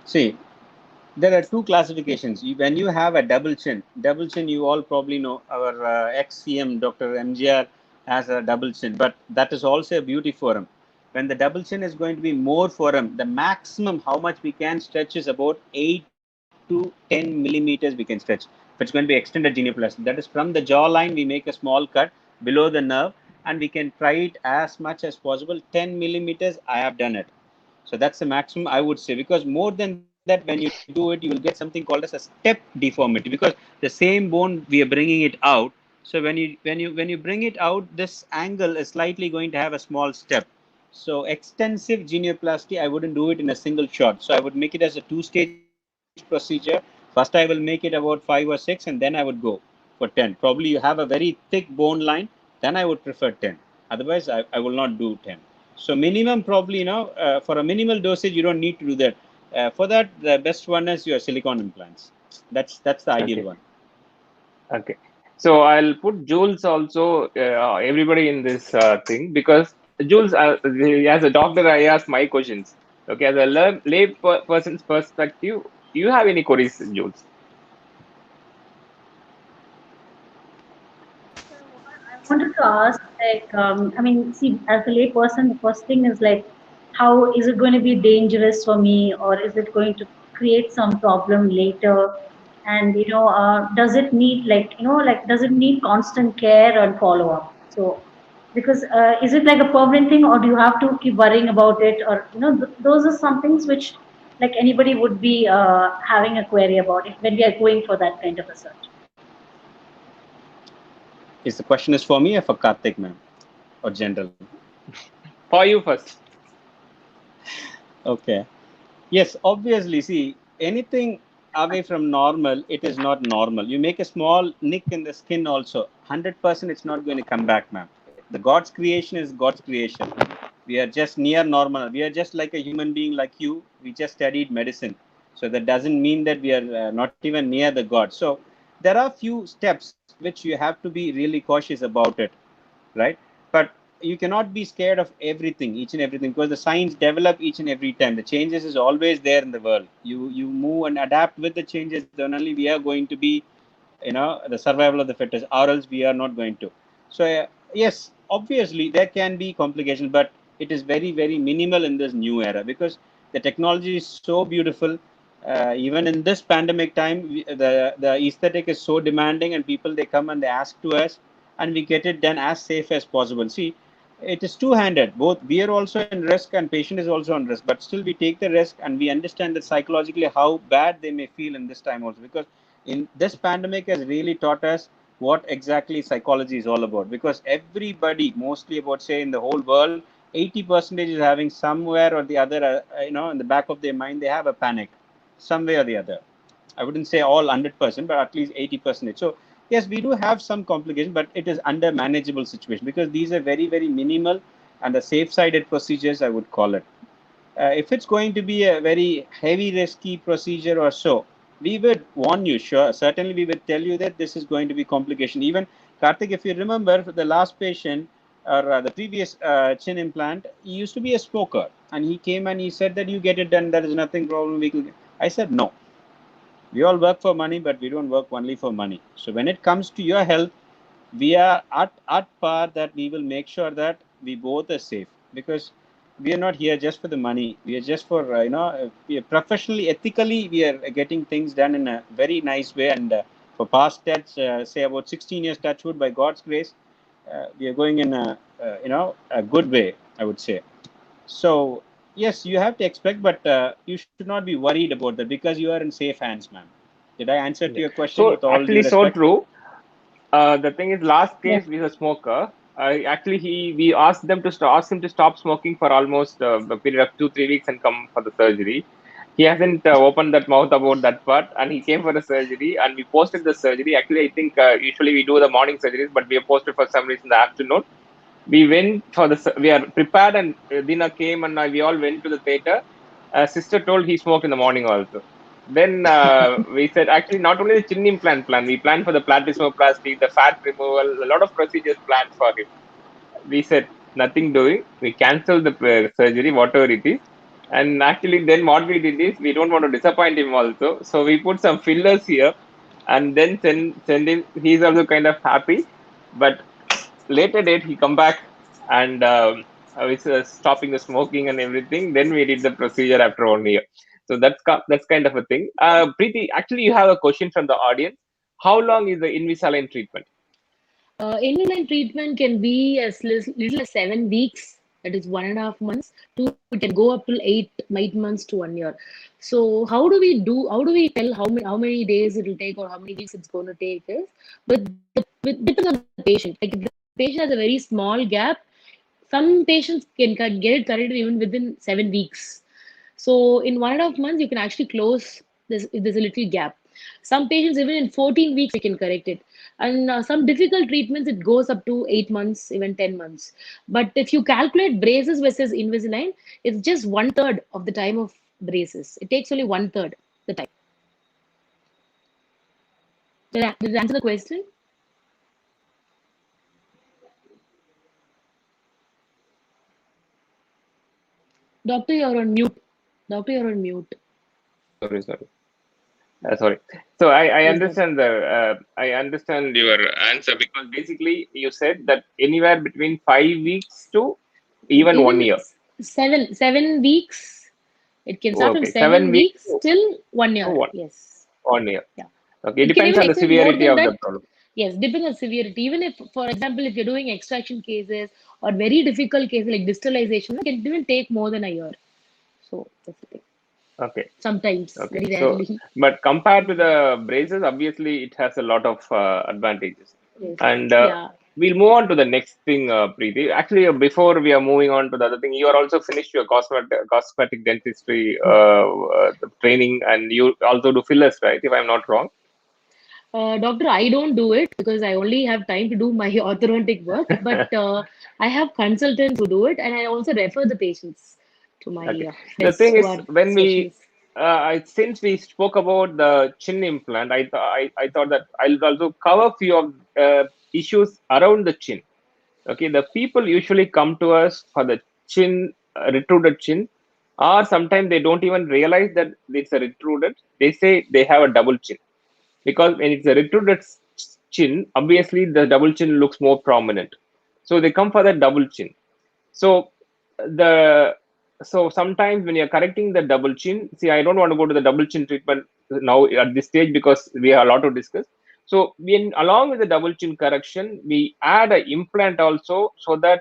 See, there are two classifications. When you have a double chin, you all probably know our ex-CM Dr. MGR has a double chin, but that is also a beauty for him. When the double chin is going to be more for him, the maximum how much we can stretch is about 8 to 10 millimeters we can stretch. If it's going to be extended genioplasty, that is from the jawline, we make a small cut below the nerve, and we can try it as much as possible. 10 millimeters, I have done it. So that's the maximum I would say, because more than that, when you do it, you will get something called as a step deformity, because the same bone we are bringing it out. So when you bring it out, this angle is slightly going to have a small step. So extensive genioplasty, I wouldn't do it in a single shot. So I would make it as a two-stage procedure. First, I will make it about 5 or 6, and then I would go for 10. Probably you have a very thick bone line, then I would prefer 10. Otherwise, I will not do 10. So minimum, probably, for a minimal dosage, you don't need to do that. For that, the best one is your silicone implants. That's the ideal Okay. one. Okay. So I'll put Jules also, everybody in this thing, because Jules, as a doctor, I ask my questions. Okay, as a person's perspective, do you have any queries, Jules? So I wanted to ask, like, I mean, see, as a layperson, the first thing is like, how is it going to be dangerous for me, or is it going to create some problem later? And does it need does it need constant care and follow up? So, because is it like a permanent thing, or do you have to keep worrying about it, or those are some things which like anybody would be having a query about it when we are going for that kind of a search. Is the question is for me or for Karthik, ma'am, or general? For you first. Okay. Yes, obviously. See, anything away from normal, it is not normal. You make a small nick in the skin, also 100% it's not going to come back, ma'am. The God's creation is God's creation. We are just near normal. We are just like a human being like you. We just studied medicine. So that doesn't mean that we are not even near the God. So there are few steps which you have to be really cautious about it, right? But you cannot be scared of everything, each and everything, because the science develop each and every time. The changes is always there in the world. You move and adapt with the changes. Then only we are going to be, the survival of the fittest, or else we are not going to. So yes, obviously there can be complications, but it is very, very minimal in this new era, because the technology is so beautiful. Even in this pandemic time, the aesthetic is so demanding, and people, they come and they ask to us, and we get it done as safe as possible. See, it is two-handed. Both we are also in risk, and patient is also on risk. But still, we take the risk, and we understand that psychologically how bad they may feel in this time also, because in this pandemic has really taught us what exactly psychology is all about. Because everybody, mostly about, say, in the whole world, 80% is having somewhere or the other, in the back of their mind, they have a panic, some way or the other. I wouldn't say all 100%, but at least 80%. So yes, we do have some complications, but it is under manageable situation because these are very, very minimal and the safe-sided procedures, I would call it. If it's going to be a very heavy, risky procedure or so, we would warn you. Sure, certainly we would tell you that this is going to be complication. Even Karthik, if you remember, for the last patient or the previous chin implant, he used to be a smoker, and he came and he said that you get it done. There is nothing problem. I said no. We all work for money, but we don't work only for money. So when it comes to your health, we are at par that we will make sure that we both are safe, because we are not here just for the money. We are just for we are professionally, ethically, we are getting things done in a very nice way. And for past say about 16 years, touchwood, by God's grace, we are going in a good way, I would say. So yes, you have to expect, but you should not be worried about that because you are in safe hands, ma'am. Did I answer to your question So with all due actually, so respect? true. The thing is, last Yeah. case with a smoker. Actually, we asked them to ask him to stop smoking for almost a period of 2-3 weeks and come for the surgery. He hasn't opened that mouth about that part, and he came for the surgery, and we posted the surgery. Actually, I think usually we do the morning surgeries, but we have posted for some reason the afternoon. We went for we are prepared, and Dina came, and we all went to the theater. Sister told he smoked in the morning also. Then we said, actually, not only the chin implant plan, we planned for the platysmoplasty, the fat removal, a lot of procedures planned for him. We said, nothing doing. We canceled the surgery, whatever it is. And actually, then what we did is, we don't want to disappoint him also. So we put some fillers here and then send him. He's also kind of happy. But later date, he come back and with stopping the smoking and everything. Then we did the procedure after 1 year. So that's kind of a thing. Preeti, actually, you have a question from the audience. How long is the Invisalign treatment? Invisalign treatment can be as little as 7 weeks, that is 1.5 months, to it can go up till 8 months to 1 year. So how do we tell how many days it will take or how many weeks it's going to take is with depends on the patient. Like if the patient has a very small gap, some patients can get it corrected even within 7 weeks. So in 1.5 months, you can actually close this if there's a little gap. Some patients, even in 14 weeks, we can correct it. And some difficult treatments, it goes up to 8 months, even 10 months. But if you calculate braces versus Invisalign, it's just 1/3 of the time of braces. It takes only 1/3 the time. Did I answer the question? Doctor, you're on mute. Doctor, you're on mute. Sorry. Sorry. So I Yes, doctor. understand I understand your answer, because basically you said that anywhere between 5 weeks to even Even 1 year. 7 weeks. It can start from Okay, 7 weeks weeks till 1 year. to Yes. 1 year. Yeah. Okay, it It can depends even on the extend more severity than of the that. problem. Yes, depends on severity. Even if, for example, if you're doing extraction cases or very difficult cases like distalization, it can even take more than a year. So that's the thing. Okay. Sometimes, Okay. very So, rarely. but compared to the braces, obviously it has a lot of advantages. Yes. And Yeah. we'll move on to the next thing, Preeti. Actually, before we are moving on to the other thing, you are also finished your cosmetic dentistry the training, and you also do fillers, right? If I'm not wrong. Doctor, I don't do it because I only have time to do my orthodontic work, but I have consultants who do it, and I also refer the patients to my Okay. The friends thing who is, are when specialists. since we spoke about the chin implant, I thought that I'll also cover few of issues around the chin. Okay, the people usually come to us for the chin, retruded chin, or sometimes they don't even realize that it's a retruded. They say they have a double chin, because when it's a retruded chin, obviously the double chin looks more prominent. So they come for that double chin. So the so sometimes when you're correcting the double chin, see, I don't want to go to the double chin treatment now at this stage because we have a lot to discuss. So when along with the double chin correction, we add an implant also, so that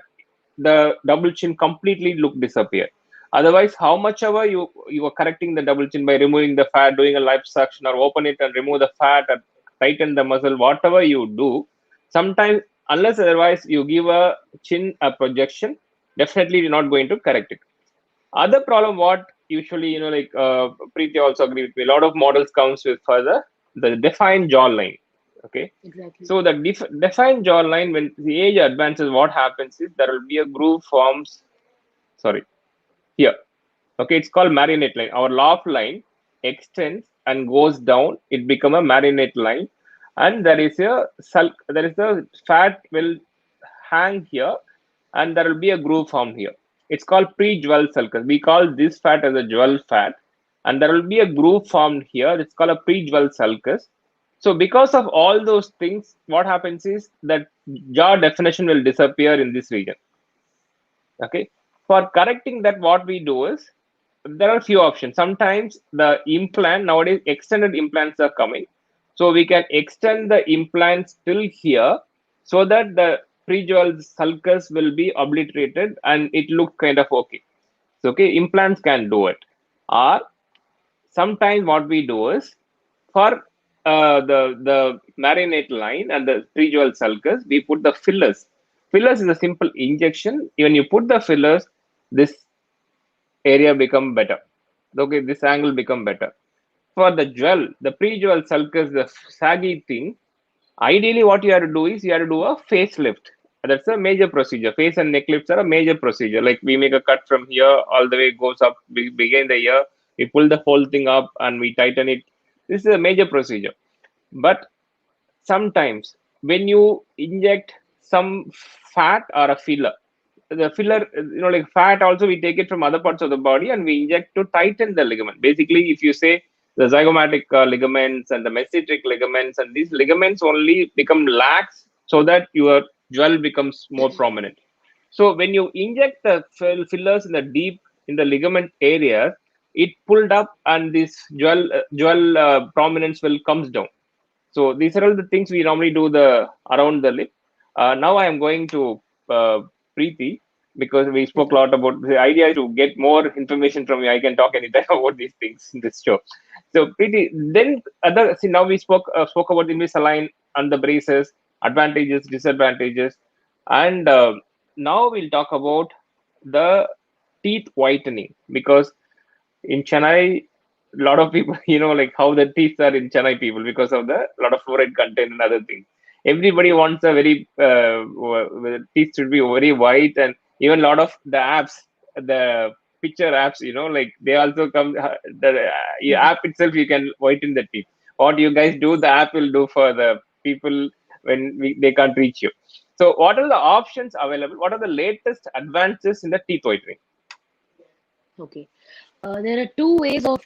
the double chin completely look disappear. Otherwise, how much ever you are correcting the double chin by removing the fat, doing a liposuction, or open it and remove the fat, or tighten the muscle, whatever you do, sometimes, unless otherwise you give a chin a projection, definitely you're not going to correct it. Other problem what usually, Preeti also agree with me. A lot of models comes with further the defined jawline. Okay, Exactly. so the defined jawline, when the age advances, what happens is there will be a groove forms. Sorry, here. Okay, it's called marionette line. Our loft line extends and goes down. It become a marionette line, and there is a There is a fat will hang here, and there will be a groove formed here. It's called pre-jewel sulcus. We call this fat as a jewel fat, and there will be a groove formed here. It's called a pre-jewel sulcus. So because of all those things, what happens is that jaw definition will disappear in this region. Okay, for correcting that, what we do is there are few options. Sometimes the implant, nowadays extended implants are coming, so we can extend the implants till here so that the pre-jewel sulcus will be obliterated and it looks kind of okay. So okay, implants can do it. Or sometimes what we do is for the marinate line and the pre-jewel sulcus, we put the fillers. Fillers is a simple injection. When you put the fillers, this area become better. Okay, this angle become better. For the jewel, the pre-jewel sulcus, the saggy thing, ideally what you have to do is you have to do a facelift. That's a major procedure. Face and neck lifts are a major procedure. Like we make a cut from here all the way, it goes up, we begin the ear, we pull the whole thing up and we tighten it. This is a major procedure. But sometimes when you inject some fat or a filler, the filler, like fat also we take it from other parts of the body and we inject to tighten the ligament. Basically, if you say the zygomatic ligaments and the mesenteric ligaments, and these ligaments only become lax so that your jewel becomes more prominent. So when you inject the fillers in the deep in the ligament area, it pulled up and this jewel prominence will comes down. So these are all the things we normally do the around the lip. Now I am going to Preeti, because we spoke a lot about the idea to get more information from you. I can talk anytime about these things in this show. So Preeti, then other see, now we spoke about the Invisalign and the braces, advantages, disadvantages, and now we'll talk about the teeth whitening, because in Chennai, a lot of people, like how the teeth are in Chennai people because of the lot of fluoride content and other things. Everybody wants a very teeth should be very white, and even a lot of the apps, the picture apps, like they also come. The app itself, you can whiten the teeth. What you guys do, the app will do for the people when they can't reach you. So, what are the options available? What are the latest advances in the teeth whitening? Okay. There are two ways of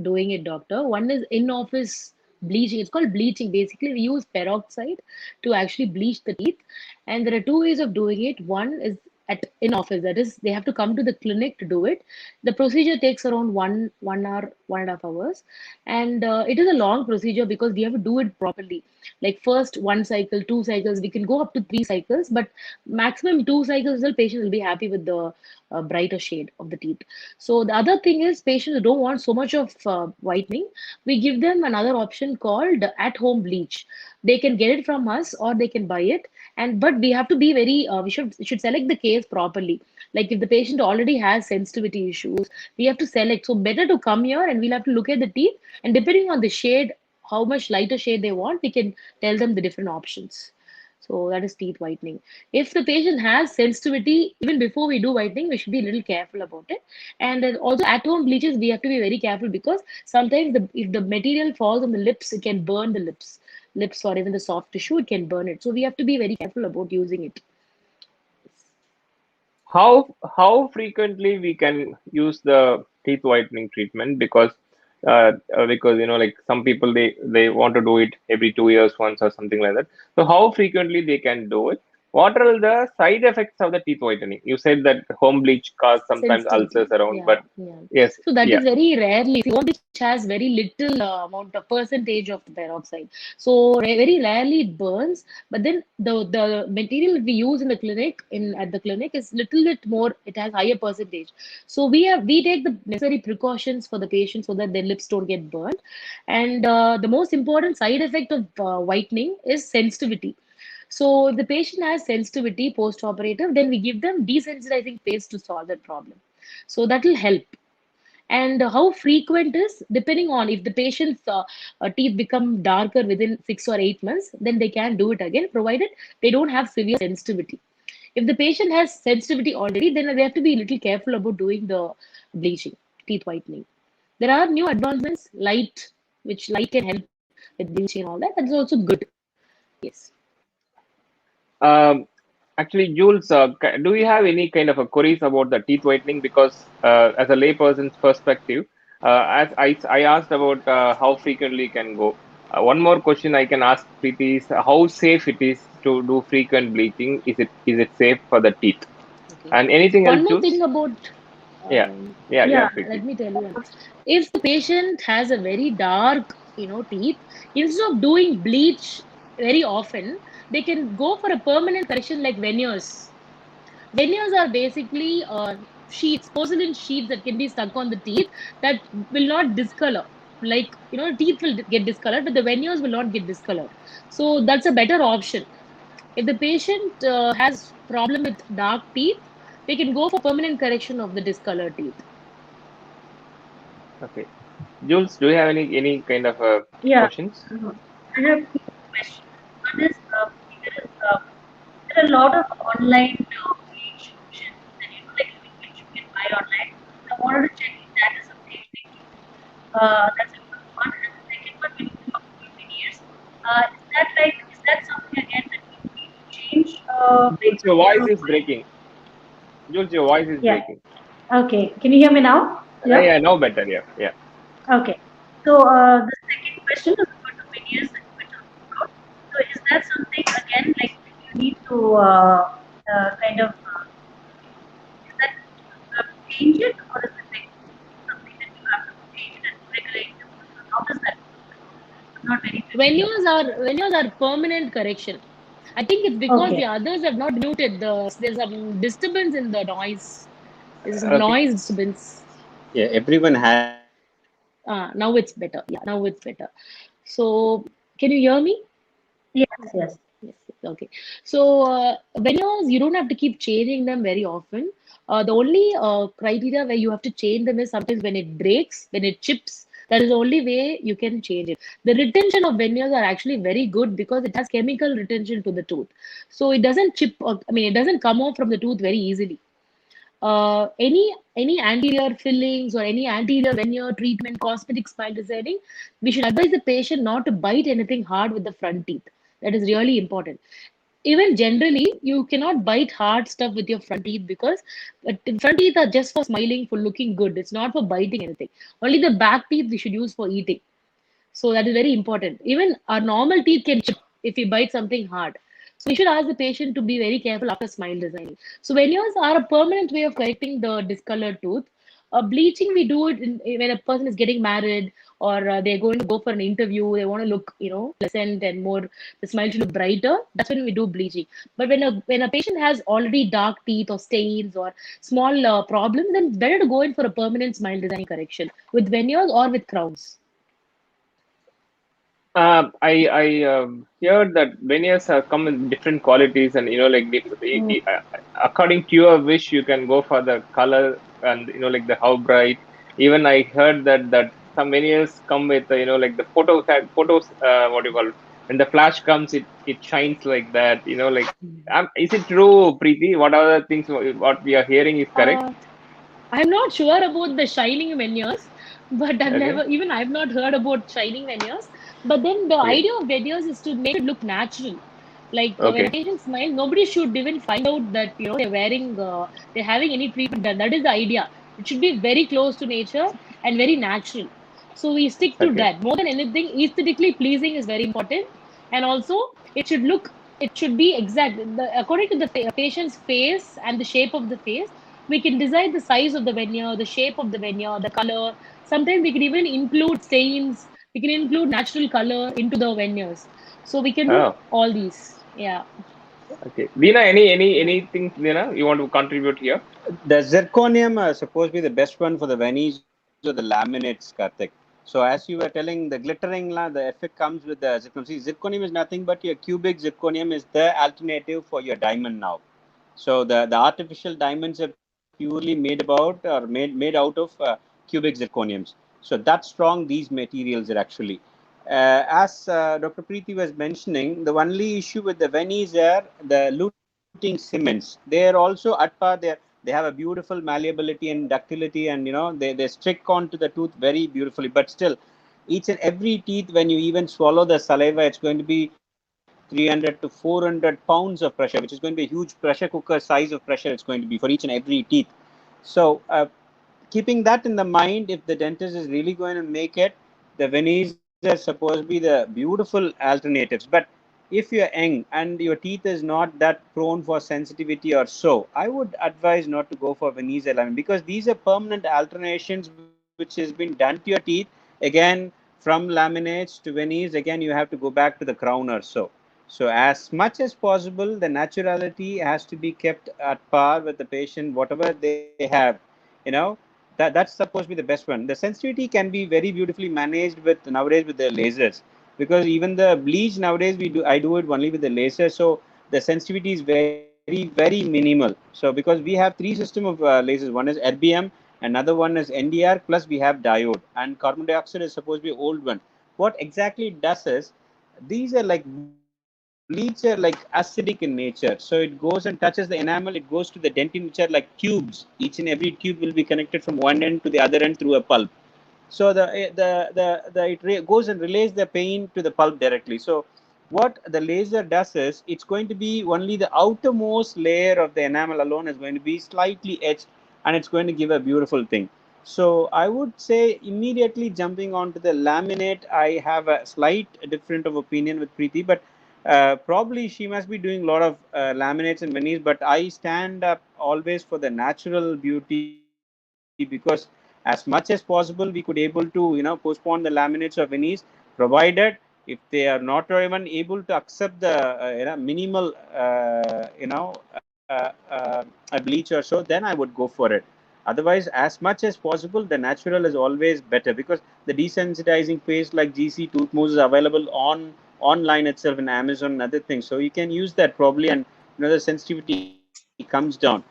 doing it, doctor. One is in-office bleaching. It's called bleaching. Basically, we use peroxide to actually bleach the teeth. And there are two ways of doing it. One is at in-office. That is, they have to come to the clinic to do it. The procedure takes around 1 hour, 1.5 hours. And it is a long procedure because we have to do it properly. Like first one cycle, two cycles, we can go up to three cycles, but maximum two cycles, the patient will be happy with the brighter shade of the teeth. So the other thing is patients who don't want so much of whitening, we give them another option called at-home bleach. They can get it from us or they can buy it. And but we have to be very we should select the case properly. Like if the patient already has sensitivity issues, we have to select. So better to come here and we'll have to look at the teeth, and depending on the shade, how much lighter shade they want, we can tell them the different options. So that is teeth whitening. If the patient has sensitivity, even before we do whitening, we should be a little careful about it. And then also at home bleaches, we have to be very careful because sometimes if the material falls on the lips, it can burn the lips or even the soft tissue, it can burn it. So we have to be very careful about using it. How frequently we can use the teeth whitening treatment? Because like some people, they want to do it every 2 years once or something like that. So how frequently they can do it? What are the side effects of the teeth whitening? You said that home bleach cause sometimes ulcers Sensitivity. around, Yeah, but yeah. yes, So that yeah. is very rarely. See, home bleach has very little amount of percentage of the peroxide. So very rarely it burns. But then the material we use in the clinic at the clinic is little bit more. It has higher percentage. So we take the necessary precautions for the patient so that their lips don't get burned. And the most important side effect of whitening is sensitivity. So if the patient has sensitivity post-operative, then we give them desensitizing paste to solve that problem. So that will help. And how frequent is depending on if the patient's teeth become darker within 6 or 8 months, then they can do it again, provided they don't have severe sensitivity. If the patient has sensitivity already, then they have to be a little careful about doing the bleaching, teeth whitening. There are new advancements, which light can help with bleaching and all that. That's also good. Yes. Um, Actually, Jules, do you have any kind of a queries about the teeth whitening? Because as a layperson's perspective, as I asked about how frequently can go. One more question I can ask Preeti is how safe it is to do frequent bleaching. Is it safe for the teeth? Okay. And anything else, One more thing Jules? about, Yeah, um, yeah, yeah, Preeti. let me tell you one. If the patient has a very dark, teeth, instead of doing bleach very often, they can go for a permanent correction like veneers. Veneers are basically sheets, porcelain sheets that can be stuck on the teeth that will not discolor. Like, teeth will get discolored, but the veneers will not get discolored. So that's a better option. If the patient has problem with dark teeth, they can go for permanent correction of the discolored teeth. Okay, Jules, do you have any kind of Yeah, questions? I have two questions. One is there are a lot of online bleach options that which you can buy online. I wanted to check if that is available. That's the first one. And the second one, when you talk about veneers, is that something again that you need to change? Jules, your voice is breaking. Jules, your voice is Yeah. breaking. Okay. Can you hear me now? Yeah. Yeah, now better. Yeah, yeah. Okay. So the second question is about the veneers that you were talking about. So is that something again like you need to kind of is that change it, or is it like something that you have to change it at regular intervals, or how does that work? I'm not very familiar. Veneers are permanent correction. I think it's because the Okay. others have not muted. There's some disturbance in the noise. There's some Okay. noise disturbance. Yeah, everyone has it. Now it's better. Yeah, now it's better. So, can you hear me? Yes. Yes. Yes. Okay. So, veneers, you don't have to keep changing them very often. The only criteria where you have to change them is sometimes when it breaks, when it chips. That is the only way you can change it. The retention of veneers are actually very good because it has chemical retention to the tooth. So it doesn't chip, it doesn't come off from the tooth very easily. Any anterior fillings or any anterior veneer treatment, cosmetic smile designing, we should advise the patient not to bite anything hard with the front teeth. That is really important. Even generally, you cannot bite hard stuff with your front teeth because front teeth are just for smiling, for looking good. It's not for biting anything. Only the back teeth we should use for eating. So that is very important. Even our normal teeth can chip if we bite something hard. So we should ask the patient to be very careful after smile designing. So veneers are a permanent way of correcting the discolored tooth. Bleaching, we do it when a person is getting married or they're going to go for an interview. They want to look, pleasant and more. The smile should look brighter. That's when we do bleaching. But when a patient has already dark teeth or stains or small problems, then it's better to go in for a permanent smile designing correction with veneers or with crowns. I heard that veneers have come in different qualities, and Mm. according to your wish, you can go for the color and the how bright. Even I heard that some veneers come with the photos. What do you call it? When the flash comes, it shines like that. Is it true, Preeti? What are the things what we are hearing is correct? Uh, I'm not sure about the shining veneers, but Okay, I've not heard about shining veneers. But then the okay, idea of veneers is to make it look natural. Like when a okay, patient smiles, nobody should even find out that they're having any treatment done. That is the idea. It should be very close to nature and very natural. So we stick to okay. that. More than anything, aesthetically pleasing is very important, and also it should look. It should be exact. According to the patient's face and the shape of the face, we can decide the size of the veneer, the shape of the veneer, the color. Sometimes we can even include stains. We can include natural color into the veneers. So we can do Oh. all these. Yeah. Okay. Dina, anything, Dina, you want to contribute here? The zirconium are supposed to be the best one for the Veneers or the laminates, Karthik. So as you were telling, the glittering, the effect comes with the zirconium. See, zirconium is nothing but your cubic zirconium is the alternative for your diamond now. So the artificial diamonds are purely made about or made out of cubic zirconiums. So that's strong, these materials are actually. As Dr. Preethi was mentioning, the only issue with the Veneers are the luting cements. They are also at par. They have a beautiful malleability and ductility, and they stick onto the tooth very beautifully. But still, each and every teeth, when you even swallow the saliva, it's going to be 300 to 400 pounds of pressure, which is going to be a huge pressure cooker size of pressure. It's going to be for each and every teeth. So keeping that in the mind, if the dentist is really going to make it, the veneers are supposed to be the beautiful alternatives. But if you're young and your teeth is not that prone for sensitivity or so, I would advise not to go for veneers alignment, because these are permanent alternations which has been done to your teeth. Again, from laminates to veneers, again you have to go back to the crown or so. So as much as possible, the naturality has to be kept at par with the patient, whatever they have. You know, that's supposed to be the best one. The sensitivity can be very beautifully managed with nowadays with the lasers, because even the bleach nowadays I do it only with the laser, so the sensitivity is very minimal. So because we have three system of lasers, one is RBM, another one is NDR, plus we have diode, and carbon dioxide is supposed to be old one. What exactly it does is, these are like bleach are like acidic in nature, so it goes and touches the enamel, it goes to the dentin, which are like tubes. Each and every tube will be connected from one end to the other end through a pulp. So it goes and relays the pain to the pulp directly. So what the laser does is, it's going to be only the outermost layer of the enamel alone is going to be slightly etched, and it's going to give a beautiful thing. So I would say, immediately jumping onto the laminate, I have a slight different of opinion with Preethi, but probably she must be doing a lot of laminates and veneers, but I stand up always for the natural beauty, because as much as possible we could able to postpone the laminates or veneers, provided if they are not even able to accept the minimal a bleach or so, then I would go for it. Otherwise, as much as possible, the natural is always better, because the desensitizing paste like GC tooth mousse is available online itself in Amazon and other things. So you can use that probably, and the sensitivity comes down.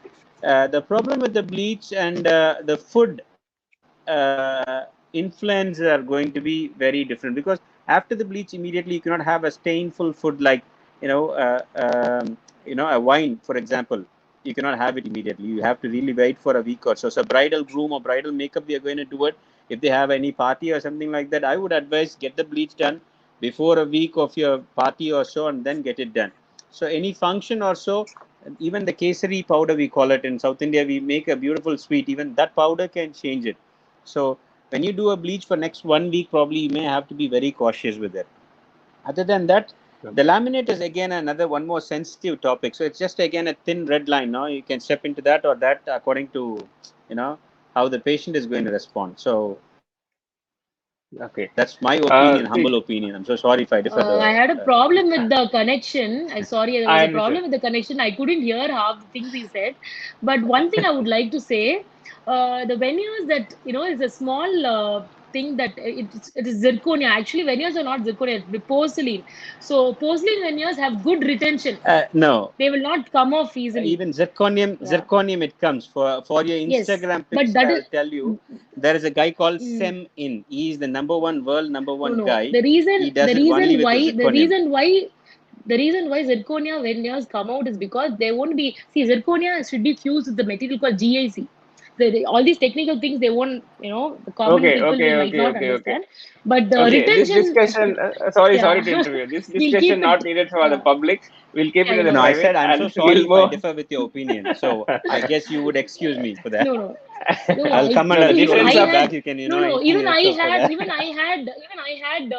The problem with the bleach and the food influence are going to be very different, because after the bleach, immediately you cannot have a stainful food like a wine, for example. You cannot have it immediately. You have to really wait for a week or so. So bridal groom or bridal makeup, they are going to do it. If they have any party or something like that, I would advise get the bleach done before a week of your party or so, and then get it done. So any function or so, even the kesari powder, we call it in South India, we make a beautiful sweet. Even that powder can change it. So when you do a bleach for next 1 week, probably you may have to be very cautious with it. Other than that, the laminate is again another one more sensitive topic. So it's just again a thin red line. No, you can step into that or that according to how the patient is going to respond. So Okay. that's my opinion, See, humble opinion. I'm so sorry if I differ I had a the. problem with the connection. I sorry, there was I a understood. problem with the connection. I couldn't hear half the things he said. But one thing I would like to say, the veneers that is a small thing that it is zirconia. Actually, veneers are not zirconia; it's porcelain. So porcelain veneers have good retention. No, They will not come off easily. even zirconium, Yeah. it comes for your Yes, Instagram but picture. that I'll is tell you, there is a guy called mm, Sem In. He is the number one world number no, one no. guy. The He reason, does it only with the zirconium. the reason why zirconia veneers come out is because they won't be. See, zirconia should be fused with the material called GIC. All these technical things they won't. The common Okay, people okay, will might okay, not okay, okay. understand. But the Okay, this retention, discussion, sorry, yeah, sorry to interview. This we'll discussion keep it. not needed for the Yeah, public. We'll keep it yeah, in the yeah. No, I private, said I'm so and sorry we'll if I move. differ with your opinion. So I guess you would excuse me for that. No, no. No, I'll come No, under the even control I difference of had feedback. You can, no, no. anything yourself for that. Even I had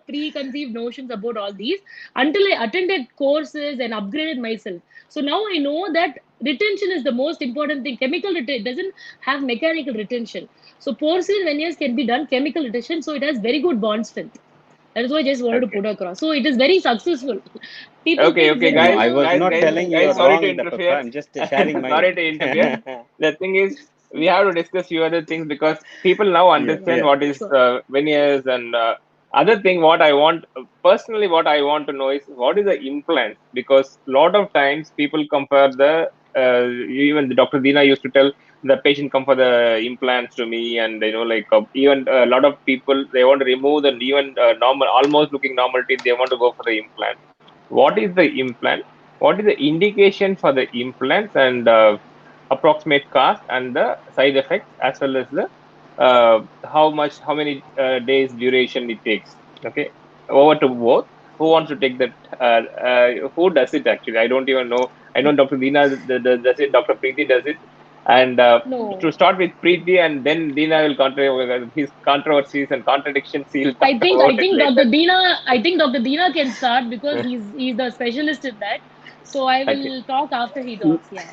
preconceived notions about all these until I attended courses and upgraded myself. So now I know that retention is the most important thing. Chemical retention doesn't have mechanical retention. So porcelain veneers can be done chemical retention, so it has very good bond strength. That is why I just wanted to okay, put across. So it is very successful. People okay, think okay, No, I guys, zirconia. was guys, not guys, telling you guys. are Sorry to wrong, the papa. interfere. I'm just sharing my. Sorry to interfere. The thing is, we have to discuss few other things, because people now Yeah, understand yeah. what is Sure. veneers, and other thing. What I want personally, what I want to know is what is the implant, because lot of times people compare the even the Dr. Deena used to tell the patient come for the implants to me, and like even a lot of people, they want to remove the even normal, almost looking normal teeth, they want to go for the implant. What is the implant? What is the indication for the implants, and approximate cost and the side effects, as well as the how many days duration it takes? Okay, over to both. Who wants to take that? Who does it actually? I don't even know. I know Dr. Deena does it. Dr. Preethi does it. And to No, start with Preethi, and then Deena will his controversies and contradictions. He'll talk I about it think later. Dr. Deena can start because he's the specialist in that. So I Okay. will talk after he talks. Yeah.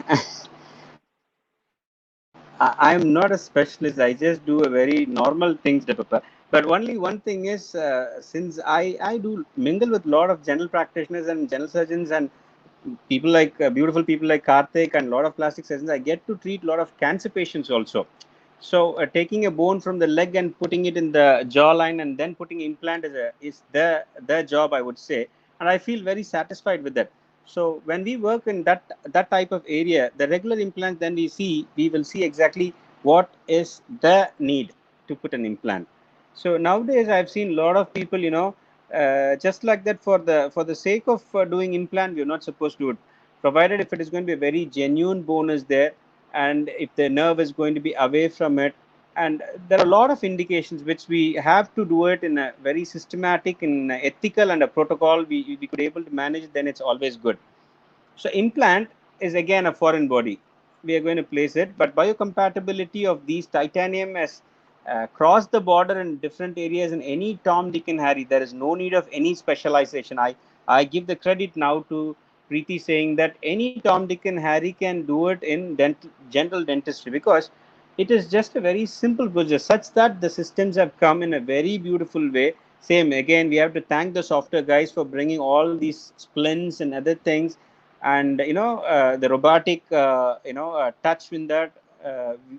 I'm not a specialist. I just do a very normal things, Papa. But only one thing is, since I do mingle with a lot of general practitioners and general surgeons and people like beautiful people like Karthik and a lot of plastic surgeons, I get to treat a lot of cancer patients also. So taking a bone from the leg and putting it in the jawline and then putting implant is the job, I would say, and I feel very satisfied with that. So when we work in that type of area, the regular implant, then we will see exactly what is the need to put an implant. So nowadays I've seen a lot of people, just like that, for the sake of doing implant, we're not supposed to do it, provided if it is going to be a very genuine bone is there, and if the nerve is going to be away from it, and there are a lot of indications which we have to do it in a very systematic and ethical and a protocol we could able to manage, then it's always good. So implant is again a foreign body. We are going to place it, but biocompatibility of these titanium has crossed the border in different areas in any Tom, Dick, and Harry. There is no need of any specialization. I give the credit now to Preethi saying that any Tom, Dick, and Harry can do it in general dentistry, because it is just a very simple procedure, such that the systems have come in a very beautiful way. Same again, we have to thank the software guys for bringing all these splints and other things, and the robotic touch in that,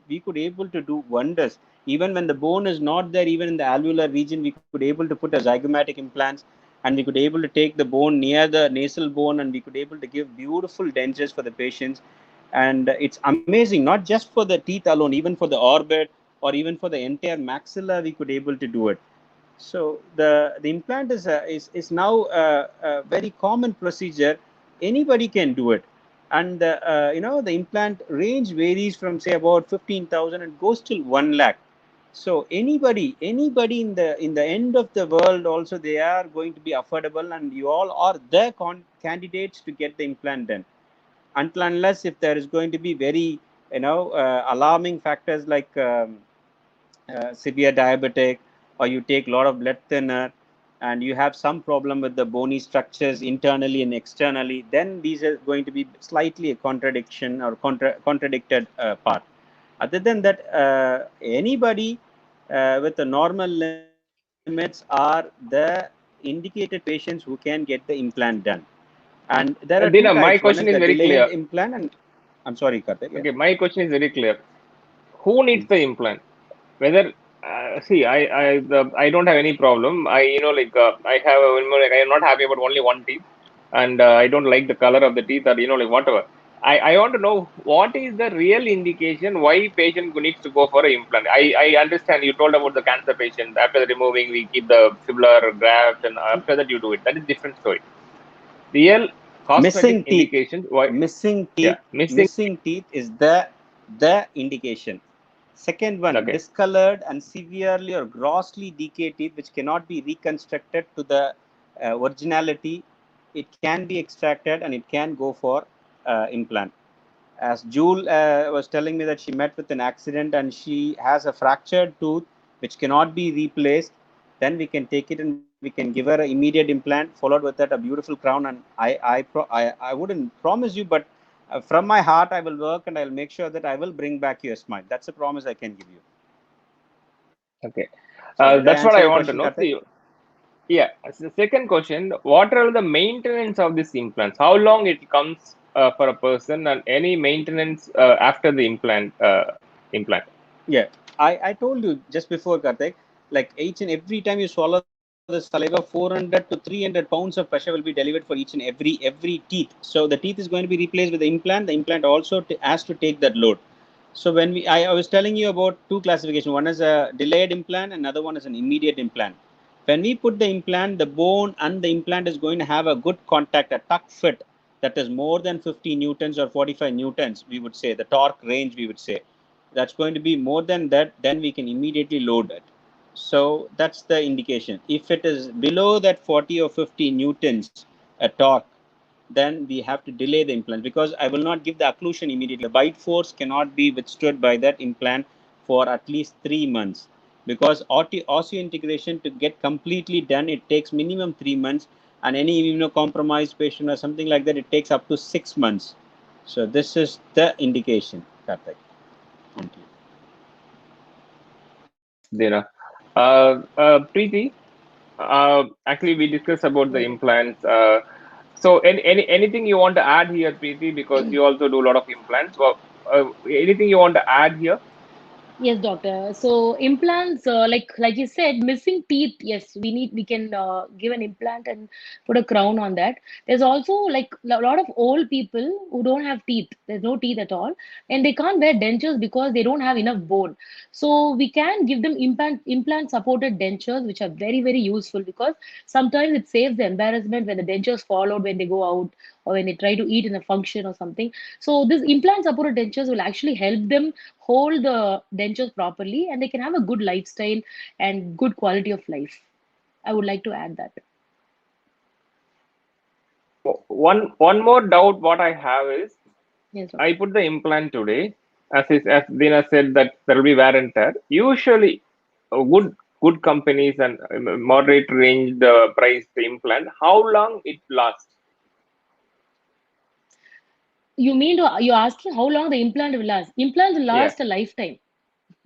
we could able to do wonders. Even when the bone is not there, even in the alveolar region, we could able to put a zygomatic implants, and we could able to take the bone near the nasal bone, and we could able to give beautiful dentures for the patients. And it's amazing, not just for the teeth alone, even for the orbit or even for the entire maxilla, we could able to do it. So the implant is now a very common procedure. Anybody can do it, and the implant range varies from say about 15,000 and goes till 1 lakh. So anybody in the end of the world also, they are going to be affordable, and you all are the candidates to get the implant done. Until unless if there is going to be very alarming factors like severe diabetic, or you take a lot of blood thinner, and you have some problem with the bony structures internally and externally, then these are going to be slightly a contradiction or contradicted part. Other than that, anybody with the normal limits are the indicated patients who can get the implant done. And there are two Deena, types. my One is the question is very delayed clear. implant, and I'm sorry, Karthik. Yeah. Okay, my question is very clear. Who needs the implant? Whether see, I don't have any problem. I have like, I am not happy about only one teeth, and I don't like the color of the teeth, or like whatever. I want to know what is the real indication why patient needs to go for an implant. I understand you told about the cancer patient. After the removing, we keep the fibula graft, and after that you do it. That is different story. Real cosmetic Missing teeth, indications. Why? missing Yeah, teeth, missing. missing teeth is the indication. Second one, Okay. discolored and severely or grossly decayed teeth, which cannot be reconstructed to the originality. It can be extracted and it can go for implant. As Jewel was telling me that she met with an accident and she has a fractured tooth which cannot be replaced, then we can take it and we can give her an immediate implant, followed with that a beautiful crown. And I wouldn't promise you, but from my heart I will work and I'll make sure that I will bring back your smile. That's a promise I can give you. Okay. So did I That's what answer I your want to question, know. Karthik? See, yeah. The second question: what are the maintenance of these implants? How long it comes for a person, and any maintenance after the implant? Yeah, I told you just before, Karthik, like each and every time you swallow the saliva, 400 to 300 pounds of pressure will be delivered for each and every teeth. So the teeth is going to be replaced with the implant. The implant also has to take that load. So when I was telling you about two classifications. One is a delayed implant, another one is an immediate implant. When we put the implant, the bone and the implant is going to have a good contact, a tuck fit that is more than 50 newtons or 45 newtons, we would say, the torque range, we would say. That's going to be more than that, then we can immediately load it. So that's the indication. If it is below that 40 or 50 newtons a torque, then we have to delay the implant, because I will not give the occlusion immediately. The bite force cannot be withstood by that implant for at least 3 months, because osseointegration to get completely done, it takes minimum 3 months, and any immunocompromised patient or something like that, it takes up to 6 months. So this is the indication. Karthik. Thank you. Thanks, Dina. Preeti, actually, we discussed about the implants. So, anything you want to add here, Preeti, because you also do a lot of implants. Well, anything you want to add here? Yes, doctor. So implants, like you said, missing teeth. Yes, we can give an implant and put a crown on that. There's also like a lot of old people who don't have teeth. There's no teeth at all, and they can't wear dentures because they don't have enough bone. So we can give them implant supported dentures, which are very very useful, because sometimes it saves the embarrassment when the dentures fall out when they go out, or when they try to eat in a function or something. So this implant supported dentures will actually help them hold the dentures properly, and they can have a good lifestyle and good quality of life. I would like to add that. One more doubt what I have is, Yes, I doctor. put the implant today, as Dina said that there will be wear and tear. Usually, good companies and moderate range the price the implant. How long it lasts? You're asking how long the implant will last? Implants will Yeah, last a lifetime.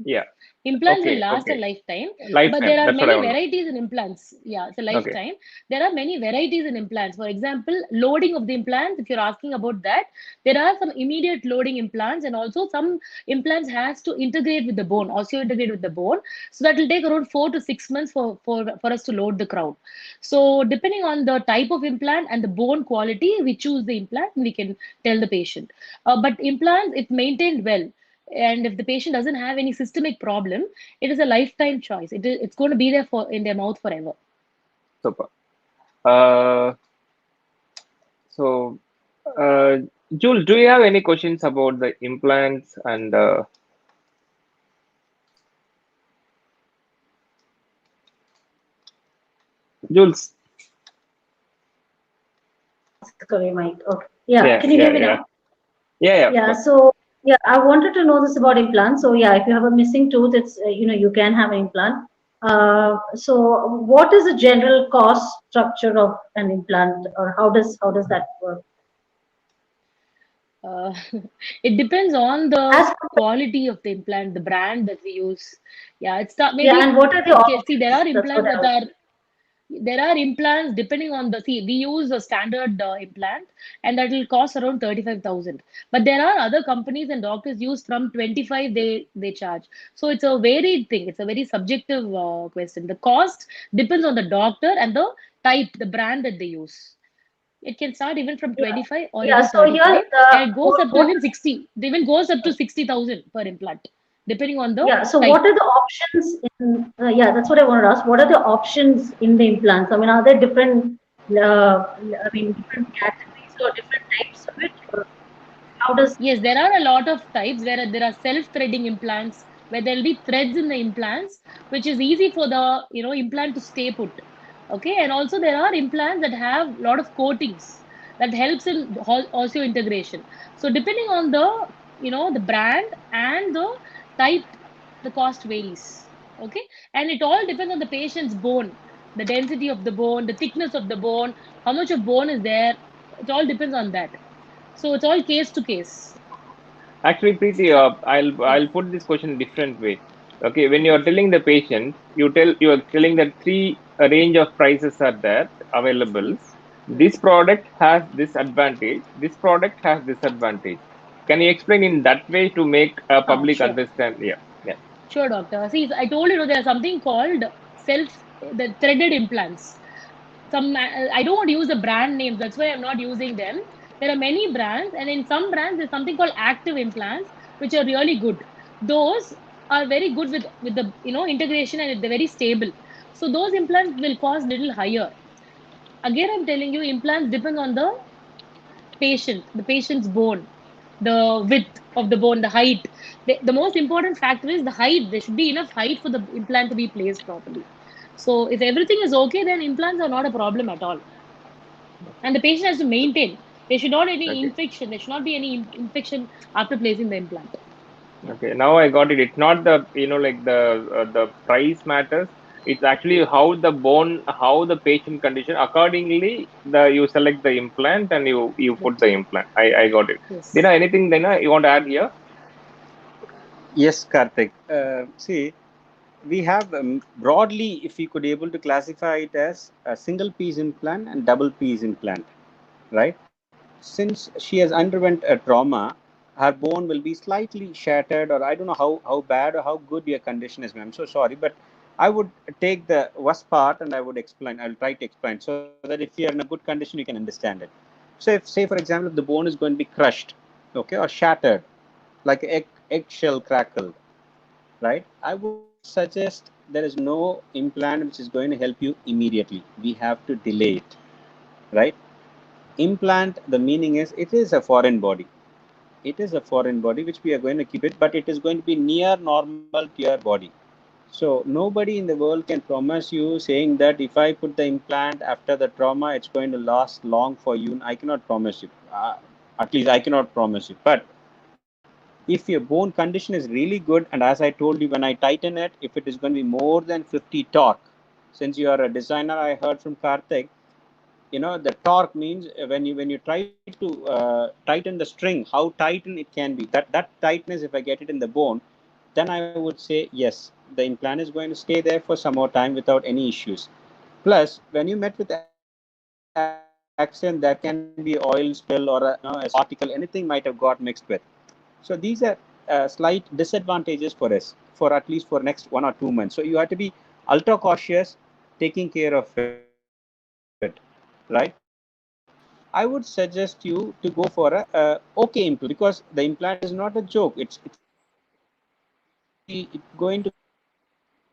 yeah. Implants will Okay, last a okay. lifetime, but Lifetime. there are That's what I many want to know. varieties in implants. Yeah, it's a Okay. lifetime. There are many varieties in implants. For example, loading of the implants, if you're asking about that, there are some immediate loading implants, and also some implants has to integrate with the bone, osseointegrate with the bone. So that will take around 4 to 6 months for us to load the crown. So depending on the type of implant and the bone quality, we choose the implant and we can tell the patient. But implants, if maintained well, and if the patient doesn't have any systemic problem, it is a lifetime choice. It's going to be there for in their mouth forever. Super. Uh, so, uh, Jules, do you have any questions about the implants and Jules? Sorry, Mike. Okay. Yeah, Yeah, can you hear yeah, me yeah, now? yeah, of Yeah, course. so yeah, I wanted to know this about implants. So yeah, if you have a missing tooth, it's you can have an implant. So what is the general cost structure of an implant, or how does that work? Uh, it depends on the As quality of the implant, the brand that we use. Yeah, it's not Yeah, maybe. and what are the Okay, see, there are options? That's what implants I that was. are there are implants depending on the see we use a standard implant, and that will cost around 35,000, but there are other companies and doctors use from 25 they charge. So it's a varied thing, it's a very subjective question. The cost depends on the doctor and the type, the brand that they use. It can start even from Yeah, 25 or yeah. even So here 35, the and it goes what up to what even 60. It even goes up to 60,000 per implant depending on the Yeah, so type. what are the options in, yeah, that's what I wanted to ask. What are the options in the implants? I mean, are there different, different categories or different types of it? Or how does, Yes, there are a lot of types where there are self-threading implants, where there'll be threads in the implants, which is easy for the implant to stay put. Okay, and also there are implants that have a lot of coatings that helps in osseointegration. So depending on the the brand and the type, the cost varies. Okay, and it all depends on the patient's bone, the density of the bone, the thickness of the bone, how much of bone is there. It all depends on that. So it's all case to case. Actually, Preeti, I'll Yes. put this question different way. Okay, when you are telling the patient, you are telling that three a range of prices are there available. Yes. This product has this advantage. This product has disadvantage. Can you explain in that way to make a public Sure. understand? Yeah, yeah. Sure, doctor. See, I told there's something called the threaded implants. I don't want to use the brand names. That's why I'm not using them. There are many brands, and in some brands, there's something called active implants, which are really good. Those are very good with the integration, and they're very stable. So those implants will cost little higher. Again, I'm telling you, implants depend on the patient's bone, the width of the bone, the height. The most important factor is the height. There should be enough height for the implant to be placed properly. So if everything is okay, then implants are not a problem at all. And the patient has to maintain. There should not any Okay. infection. There should not be any infection after placing the implant. Okay, now I got it. It's not the like the price matters. It's actually how the bone, how the patient condition. Accordingly, you select the implant and you put Right. the implant. I got it. Yes. Dina, anything Dina you want to add here? Yes, Karthik. See, we have broadly, if we could able to classify it as a single piece implant and double piece implant, right? Since she has underwent a trauma, her bone will be slightly shattered, or I don't know how bad or how good your condition is, ma'am. I'm so sorry, but I would take the worst part and I would explain. I'll try to explain so that if you're in a good condition, you can understand it. So, if say for example, if the bone is going to be crushed, okay, or shattered, like eggshell crackled, right? I would suggest there is no implant which is going to help you immediately. We have to delay it, right? Implant, the meaning is it is a foreign body. It is a foreign body which we are going to keep it, but it is going to be near normal to your body. So nobody in the world can promise you saying that if I put the implant after the trauma, it's going to last long for you. I cannot promise you. At least I cannot promise you. But if your bone condition is really good, and as I told you, when I tighten it, if it is going to be more than 50 torque, since you are a designer, I heard from Karthik, the torque means when you try to tighten the string, how tighten it can be, that tightness, if I get it in the bone, then I would say yes, the implant is going to stay there for some more time without any issues. Plus, when you met with accident, there can be oil spill or a particle, anything might have got mixed with. So these are slight disadvantages for us for at least for next 1 or 2 months. So you have to be ultra cautious taking care of it, right? I would suggest you to go for a okay implant, because the implant is not a joke. It's going to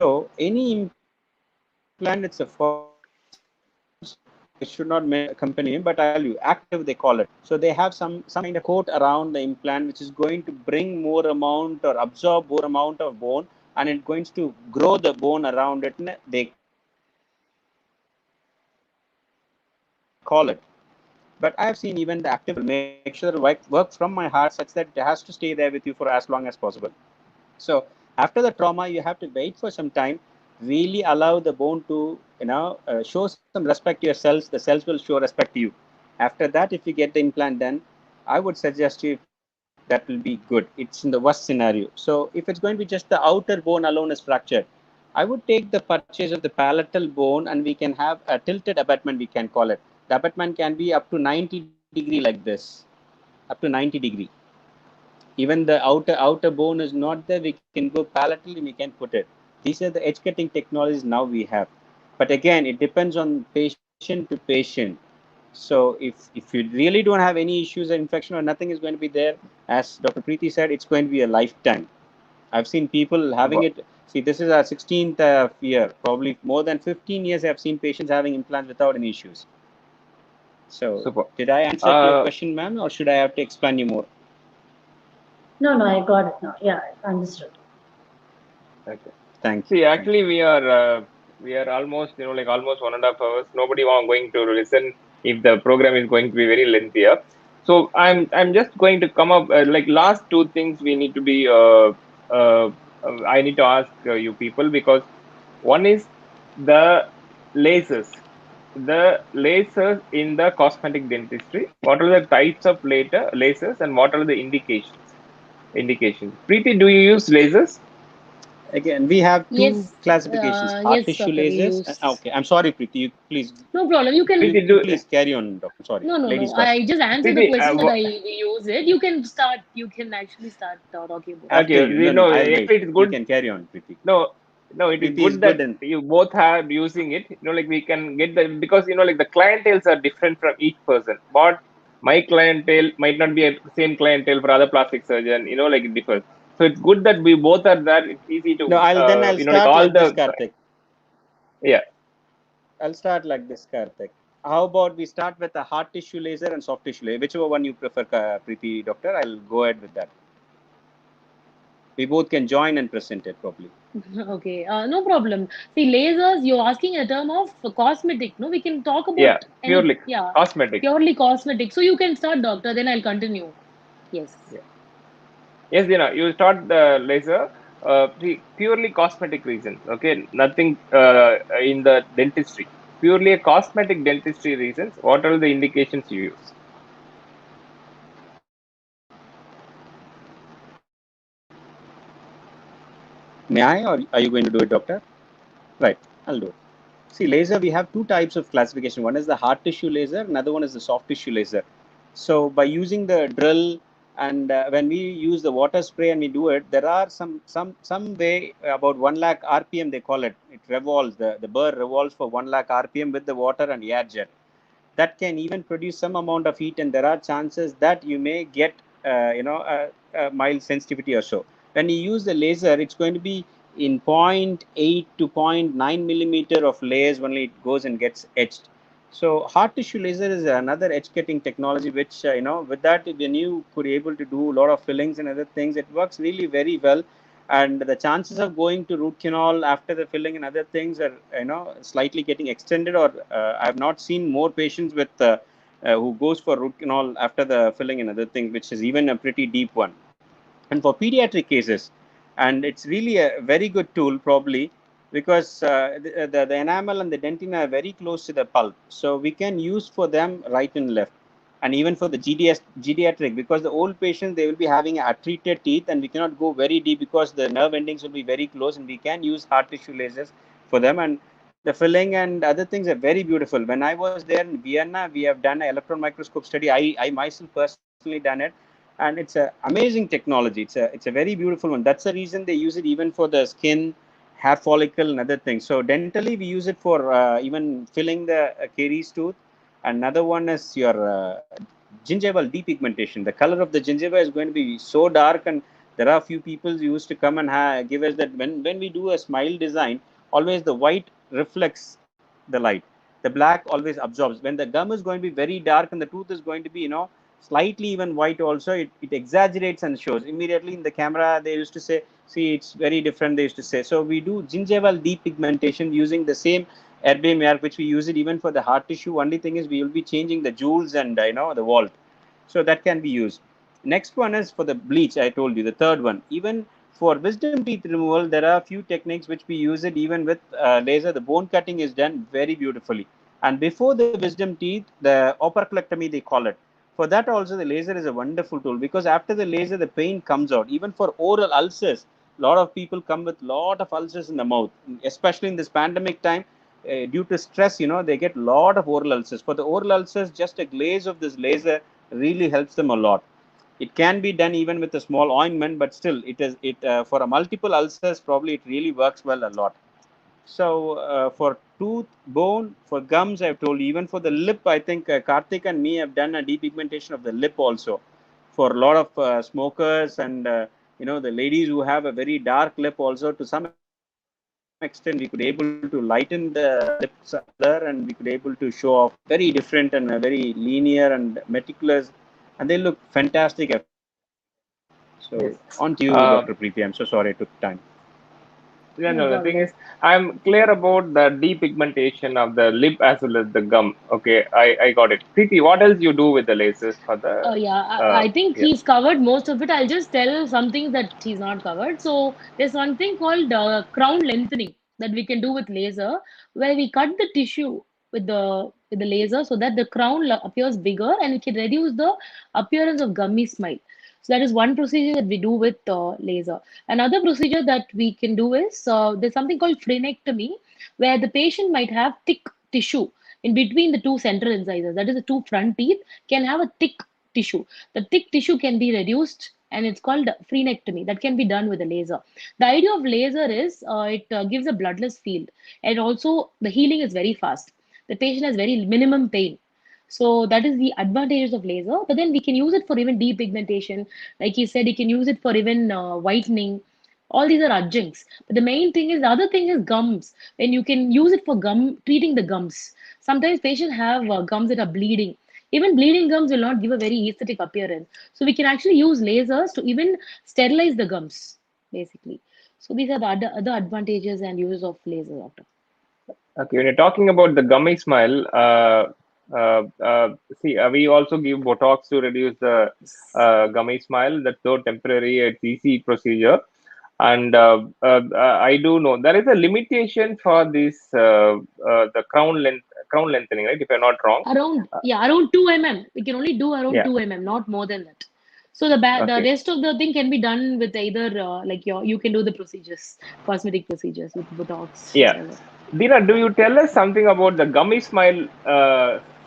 grow any implant. It's a foreign body. I should not mention the company name, but I'll tell you, Active they call it. So they have some kind of coat around the implant which is going to bring more amount or absorb more amount of bone, and it's going to grow the bone around it. They call it. But I have seen even the Active will make sure the work from my heart such that it has to stay there with you for as long as possible. So after the trauma, you have to wait for some time, really allow the bone to, show some respect to your cells. The cells will show respect to you. After that, if you get the implant done, I would suggest you that will be good. It's in the worst scenario. So if it's going to be just the outer bone alone is fractured, I would take the purchase of the palatal bone, and we can have a tilted abutment, we can call it. The abutment can be up to 90 degree like this, up to 90 degree. Even the outer bone is not there, we can go palatally, we can put it. These are the edge cutting technologies now we have. But again, it depends on patient to patient. So if you really don't have any issues or infection or nothing is going to be there, as Dr. Preeti said, it's going to be a lifetime. I've seen people having it. See, this is our 16th year. Probably more than 15 years I've seen patients having implants without any issues. So did I Super. answer to your question, ma'am, or should I have to expand you more? No, no, I got it now. Yeah, understood. Okay. Thank you. See, Thank you. actually, we are almost like almost 1.5 hours. Nobody going to listen if the program is going to be very lengthier. So I'm just going to come up like last two things we need to be I need to ask you people, because one is the lasers. The lasers in the cosmetic dentistry. What are the types of lasers, and what are the indications? Indications. Preeti, do you use lasers? Again, we have two Yes, classifications: hard yes, tissue doctor, we lasers. use. Okay, I'm sorry, Preeti. You please, No problem. You can. you, Preeti, you do please carry on, doctor. I'm sorry, No, no, ladies no. first. I just answered the Preeti, question that we use it. You can start. You can actually start talking about it. After okay, you, no, no, I'll wait. actually, it's You good. can carry on, Preeti. No, no, it is Preeti is good good that and you both are using it. Like we can get the, because like the clientels are different from each person. But My clientele might not be a same clientele for other plastic surgeon. Like it differs. So it's good that we both are there. It's easy No, to, I'll like start all like this, the, Karthik. yeah. I'll start like this, Karthik. How about we start with a hard tissue laser and soft tissue laser? Whichever one you prefer, Preethi, doctor, I'll go ahead with that. We both can join and present it properly. Okay, no problem. See, lasers, you're asking a term of cosmetic, no? We can talk Yeah, about any, purely yeah, cosmetic. purely cosmetic. So you can start, doctor, then I'll continue. Yes. Yeah. Yes, Dina, you start the laser. Purely cosmetic reasons. Okay, nothing in the dentistry. Purely a cosmetic dentistry reasons. What are the indications you use? May I, or are you going to do it, doctor? Right, I'll do it. See, laser, we have two types of classification. One is the hard tissue laser, another one is the soft tissue laser. So by using the drill and when we use the water spray and we do it, there are some way about 1 lakh RPM, they call it. It revolves, the burr revolves for 1 lakh RPM with the water and air jet. That can even produce some amount of heat, and there are chances that you may get a mild sensitivity or so. When you use the laser, it's going to be in zero point 0.8 to 0.9 millimeter of layers only it goes and gets etched. So hard tissue laser is another edge cutting technology, which with that, when you could able to do a lot of fillings and other things, it works really very well. And the chances of going to root canal after the filling and other things are slightly getting extended. Or I have not seen more patients with who goes for root canal after the filling and other things, which is even a pretty deep one. And for pediatric cases, and it's really a very good tool probably, because the enamel and the dentin are very close to the pulp, so we can use for them right and left. And even for the geriatric, because the old patients, they will be having untreated teeth, and we cannot go very deep because the nerve endings will be very close, and we can use hard tissue lasers for them. And the filling and other things are very beautiful. When I was there in Vienna, we have done an electron microscope study. I myself personally done it, and it's an amazing technology. It's a very beautiful one. That's the reason they use it even for the skin, hair follicle, and other things. So dentally, we use it for even filling the caries tooth. Another one is your gingival depigmentation. The color of the gingiva is going to be so dark, and there are few people used to come and give us that when we do a smile design, always the white reflects the light. The black always absorbs. When the gum is going to be very dark and the tooth is going to be slightly even white also, it exaggerates and shows immediately in the camera. They used to say, see, it's very different, they used to say. So we do gingival depigmentation using the same herbe mark, which we use it even for the hard tissue. Only thing is we will be changing the jewels and the vault. So that can be used. Next one is for the bleach. I told you the third one. Even for wisdom teeth removal, there are a few techniques which we use it even with laser. The bone cutting is done very beautifully. And before the wisdom teeth, the operculectomy, they call it. For that also, the laser is a wonderful tool, because after the laser, the pain comes out. Even for oral ulcers, a lot of people come with lot of ulcers in the mouth, especially in this pandemic time. Due to stress, they get a lot of oral ulcers. For the oral ulcers, just a glaze of this laser really helps them a lot. It can be done even with a small ointment, but still, it for a multiple ulcers, probably it really works well a lot. So for tooth, bone, for gums, I've told you. Even for the lip, I think Karthik and me have done a depigmentation of the lip also. For a lot of smokers and the ladies who have a very dark lip also, to some extent, we could able to lighten the lips there, and we could able to show off very different and very linear and meticulous, and they look fantastic after that. So on to you, Yes. Dr. Preeti. I'm so Uh, sorry I took time. Yeah, No no, the thing problem. is, I'm clear about the depigmentation of the lip as well as the gum. Okay, I got it. Preeti, what else you do with the lasers for the, Yeah, I think yeah. he's covered most of it. I'll just tell something that he's not covered. So there's something called crown lengthening that we can do with laser, where we cut the tissue with the laser so that the crown appears bigger, and it can reduce the appearance of gummy smile. So that is one procedure that we do with laser. Another procedure that we can do is there's something called phrenectomy, where the patient might have thick tissue in between the two central incisors. That is, the two front teeth can have a thick tissue. The thick tissue can be reduced, and it's called phrenectomy. That can be done with a laser. The idea of laser is it gives a bloodless field, and also the healing is very fast. The patient has very minimum pain. So that is the advantages of laser. But then we can use it for even depigmentation. Like he said, you can use it for even whitening. All these are adjuncts. But the main thing is, the other thing is gums. And you can use it for treating the gums. Sometimes patients have gums that are bleeding. Even bleeding gums will not give a very aesthetic appearance. So we can actually use lasers to even sterilize the gums, basically. So these are the other advantages and uses of laser, doctor. Okay, when you're talking about the gummy smile, see, we also give Botox to reduce the gummy smile. That's so temporary, it's easy procedure. And I do know there is a limitation for this the crown lengthening, right? If I'm not wrong. Around 2 mm. We can only do around Yeah. 2 mm, not more than that. So the Okay. rest of the thing can be done with either you can do the procedures, cosmetic procedures with Botox, Yeah. whatever. Dina, do you tell us something about the gummy smile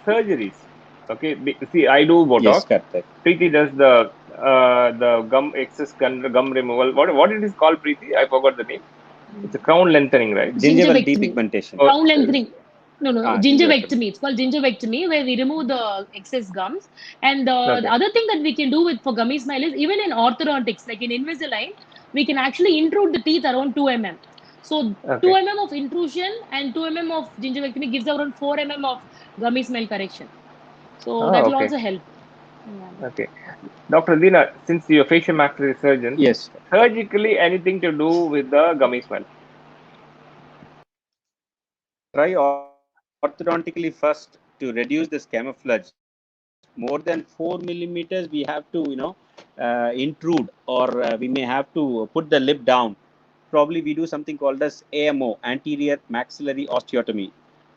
surgeries? Okay. See, I do Botox. Yes, correct. Preeti does the gum excess gum removal. What it is called, Preeti? I forgot the name. It's a crown lengthening, right? Gingival Gingivectomy. depigmentation. Or Crown lengthening. No, no, Gingivectomy. gingivectomy. It's called gingivectomy, where we remove the excess gums. And the okay, other thing that we can do with for gummy smile is even in orthodontics, like in Invisalign, we can actually intrude the teeth around 2 mm. So 2 okay. mm of intrusion and 2 mm of gingivectomy gives around 4 mm of gummy smile correction. So that Oh, will okay, also help. Yeah. okay. Dr. Dina, since you're facial maxillary surgeon, Yes. surgically anything to do with the gummy smile? Try orthodontically first to reduce this camouflage. More than 4 mm, we have to, intrude, or we may have to put the lip down. Probably we do something called as AMO, anterior maxillary osteotomy.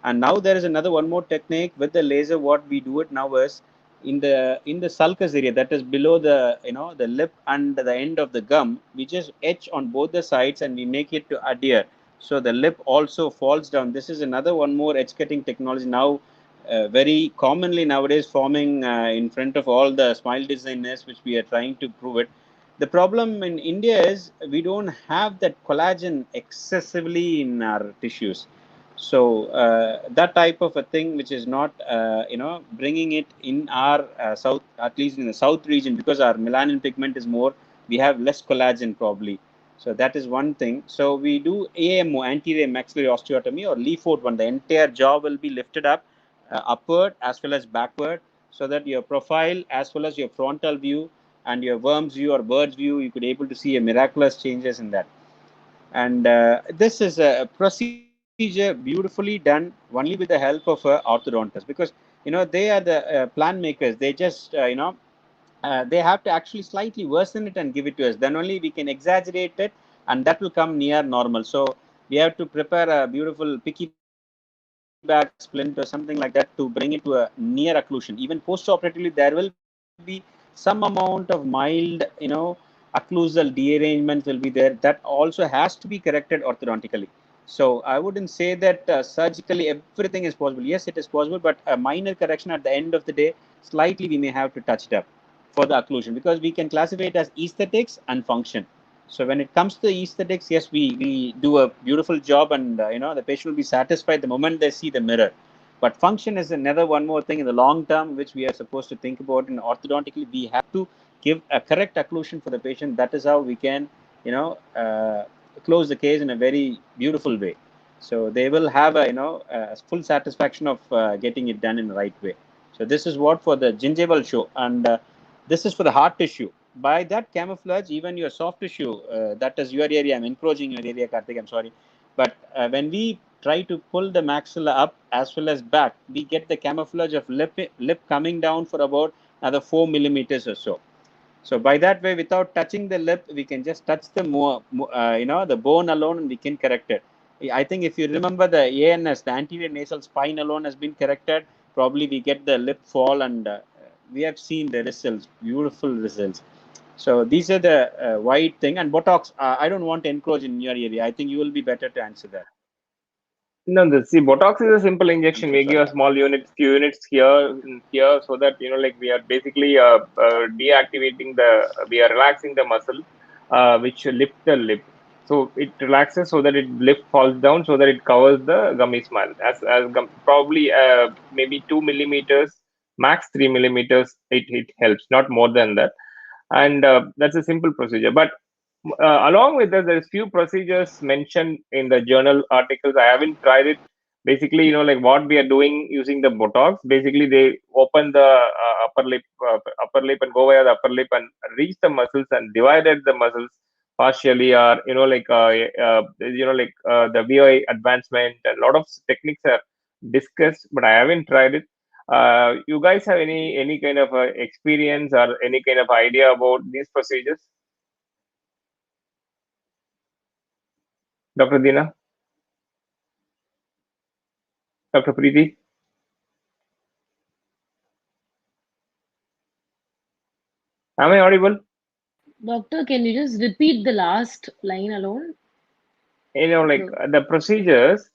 And now there is another one more technique with the laser. What we do it now is in the sulcus area, that is below the the lip and the end of the gum. We just etch on both the sides and we make it to adhere. So the lip also falls down. This is another one more edge cutting technology now, very commonly nowadays forming in front of all the smile designers, which we are trying to prove it. The problem in India is we don't have that collagen excessively in our tissues. So that type of a thing, which is not, bringing it in our south, at least in the south region, because our melanin pigment is more, we have less collagen probably. So that is one thing. So we do AMO, anterior maxillary osteotomy, or leaf out one. The entire jaw will be lifted up, upward as well as backward, so that your profile as well as your frontal view and your worm's view or bird's view, you could able to see a miraculous changes in that. And this is a procedure beautifully done only with the help of a orthodontist, because they are the plan makers. They just they have to actually slightly worsen it and give it to us. Then only we can exaggerate it, and that will come near normal. So we have to prepare a beautiful picky bag splint or something like that to bring it to a near occlusion. Even post-operatively, there will be some amount of mild, occlusal dearrangements will be there. That also has to be corrected orthodontically. So I wouldn't say that surgically everything is possible. Yes, it is possible, but a minor correction at the end of the day, slightly we may have to touch it up for the occlusion, because we can classify it as aesthetics and function. So when it comes to aesthetics, yes, we do a beautiful job, and the patient will be satisfied the moment they see the mirror. But function is another one more thing in the long term, which we are supposed to think about. In orthodontically, we have to give a correct occlusion for the patient. That is how we can, close the case in a very beautiful way. So they will have a full satisfaction of getting it done in the right way. So this is what for the gingival show, and this is for the hard tissue. By that camouflage, even your soft tissue, that is your area. I'm encroaching your area, Karthik. I'm sorry, but when we try to pull the maxilla up as well as back, we get the camouflage of lip coming down for about another 4 mm or so. So by that way, without touching the lip, we can just touch the the bone alone, and we can correct it. I think if you remember the ANS, the anterior nasal spine alone has been corrected. Probably we get the lip fall, and we have seen the results, beautiful results. So these are the wide thing. And Botox, I don't want to encroach in your area. I think you will be better to answer that. No, see, Botox is a simple I'm injection. so We give sorry. a small unit, few units here, so that like we are basically deactivating we are relaxing the muscle, which lift the lip. So it relaxes so that it lip falls down, so that it covers the gummy smile. Probably maybe 2 mm max 3 millimeters. It helps, not more than that. And that's a simple procedure. But along with that, there's few procedures mentioned in the journal articles. I haven't tried it. Basically, like what we are doing using the Botox. Basically, they open the upper lip and go via the upper lip and reach the muscles and divided the muscles partially, or the VOI advancement. And a lot of techniques are discussed, but I haven't tried it. You guys have any kind of experience or any kind of idea about these procedures? Dr. Dina, Dr. Preeti, am I audible? Doctor, can you just repeat the last line alone? The The procedures,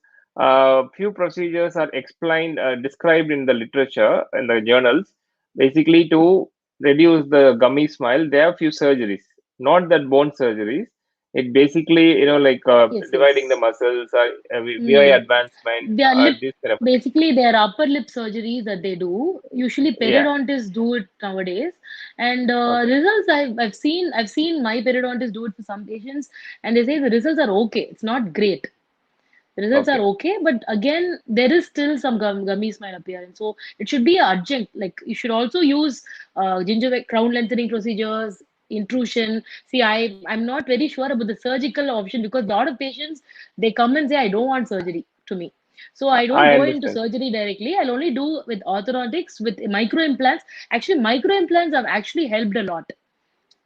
few procedures are explained, described in the literature, in the journals, basically to reduce the gummy smile. There are few surgeries, not that bone surgeries. It basically, yes, dividing the yes. muscles, VI Hmm. advancement, Their lip, this kind of, basically their upper lip surgeries that they do. Usually yeah, periodontists do it nowadays, and okay, results I've seen my periodontist do it for some patients, and they say the results are okay. It's not great. The results are okay, okay, but again, there is still some gummy smile appearance. So it should be adjunct. Like you should also use gingival crown lengthening procedures, intrusion. See, I'm not very sure about the surgical option because a lot of patients they come and say I don't want surgery to me. So I don't I go into understand. surgery directly. I'll only do with orthodontics, with micro implants. Actually, micro implants have actually helped a lot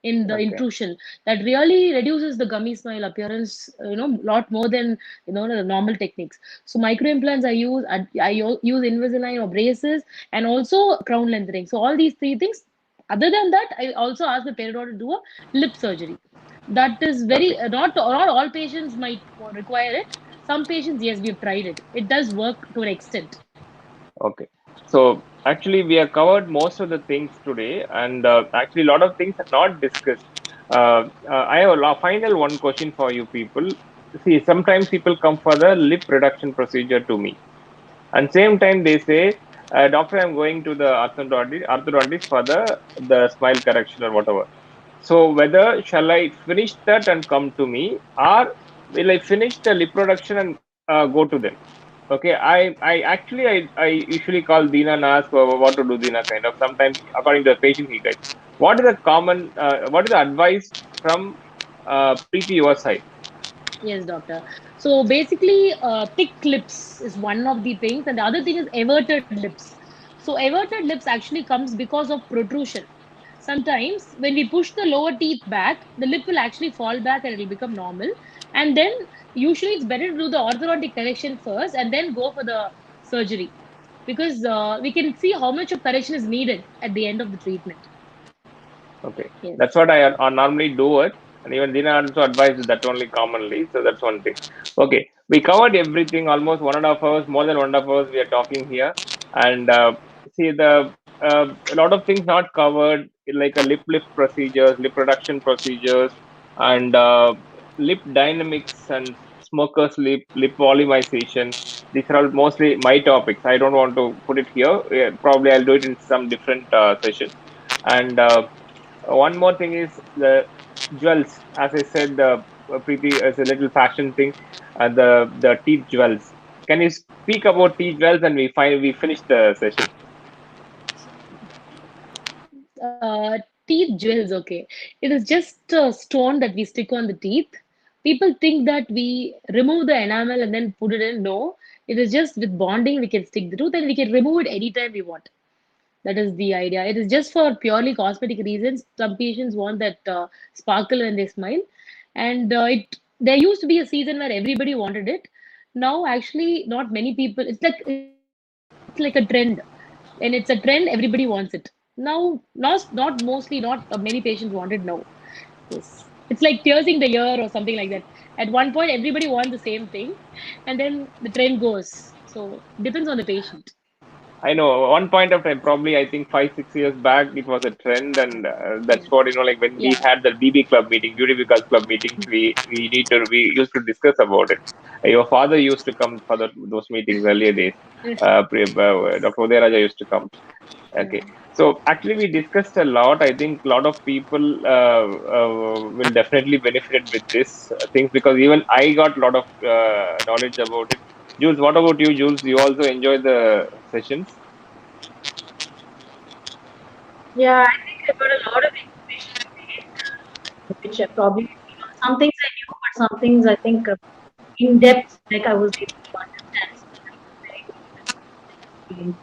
in the Okay, intrusion that really reduces the gummy smile appearance, lot more than the normal techniques. So micro implants I use Invisalign or braces, and also crown lengthening. So all these three things. Other than that, I also ask the periodont to do a lip surgery. That is very okay. not all patients might require it. Some patients, yes, we've tried it. It does work to an extent. Okay. So actually, we have covered most of the things today, and actually, a lot of things are not discussed. I have a final one question for you people. See, sometimes people come for the lip reduction procedure to me, and same time they say, "Doctor, I'm going to the orthodontist for the smile correction or whatever." So whether shall I finish that and come to me, or will I finish the lip reduction and go to them? Okay, I usually call Dina and ask what to do, Dina, kind of. Sometimes, according to the patient, he guides. What is the advice from Preeti, your side? Yes, doctor. So basically, thick lips is one of the things, and the other thing is everted lips. So everted lips actually comes because of protrusion. Sometimes when we push the lower teeth back, the lip will actually fall back and it will become normal. And then usually it's better to do the orthodontic correction first and then go for the surgery because we can see how much of correction is needed at the end of the treatment. Okay, that's Yes. what I normally do it, and even Dina also advises that only commonly. So that's one thing. Okay, we covered everything, almost 1.5 hours, more than 1.5 hours. We are talking here, and see a lot of things not covered, like a lip lift procedures, lip reduction procedures, and lip dynamics and smoker's lip volumization. These are all mostly my topics. I don't want to put it here. Probably I'll do it in some different session. And one more thing is the jewels. As I said, Preeti, is a little fashion thing. The teeth jewels. Can you speak about teeth jewels and we finish the session? Teeth jewels, okay. It is just a stone that we stick on the teeth. People think that we remove the enamel and then put it in. No, it is just with bonding we can stick the tooth and we can remove it anytime we want. That is the idea. It is just for purely cosmetic reasons. Some patients want that sparkle when they smile, and it. There used to be a season where everybody wanted it. Now, actually, not many people. It's like a trend, and it's a trend. Everybody wants it now. Not mostly. Not many patients want it now. Yes, it's like piercing the ear or something like that. At one point, everybody wants the same thing, and then the trend goes. So depends on the patient. I know one point of time, probably I think 5, 6 years back, it was a trend, and Yeah. that's what like when we Yeah. had the BB club meeting, beauty because club meetings, we used to discuss about it. Your father used to come for those meetings earlier days. Dr. Udayaraja used to come. Yeah. Okay, so actually we discussed a lot. I think a lot of people will definitely benefit with this things, because even I got a lot of knowledge about it. Jules, what about you, Jules? You also enjoy the sessions? Yeah, I think I got a lot of information today, which I probably, some things I knew, but some things I think in depth, like I was able to understand. So that was very good experience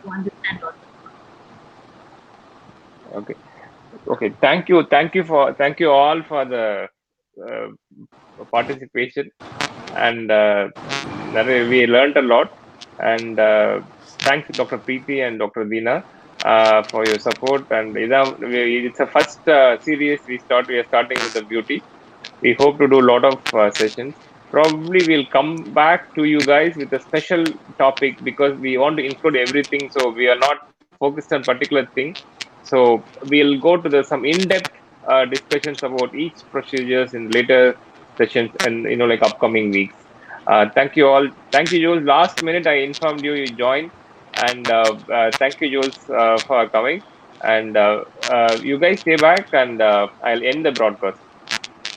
to understand all. Okay, okay. Thank you all for the uh, participation, and we learned a lot. And thanks, Dr. Preeti and Dr. Deena, for your support. And it's a first series we are starting with the beauty. We hope to do a lot of sessions. Probably we'll come back to you guys with a special topic, because we want to include everything. So we are not focused on particular thing. So we'll go to the some in-depth discussions about each procedures in later sessions, and like upcoming weeks. Thank you all. Thank you, Jules. Last minute I informed you joined, and thank you, Jules, for coming. And you guys stay back, and I'll end the broadcast.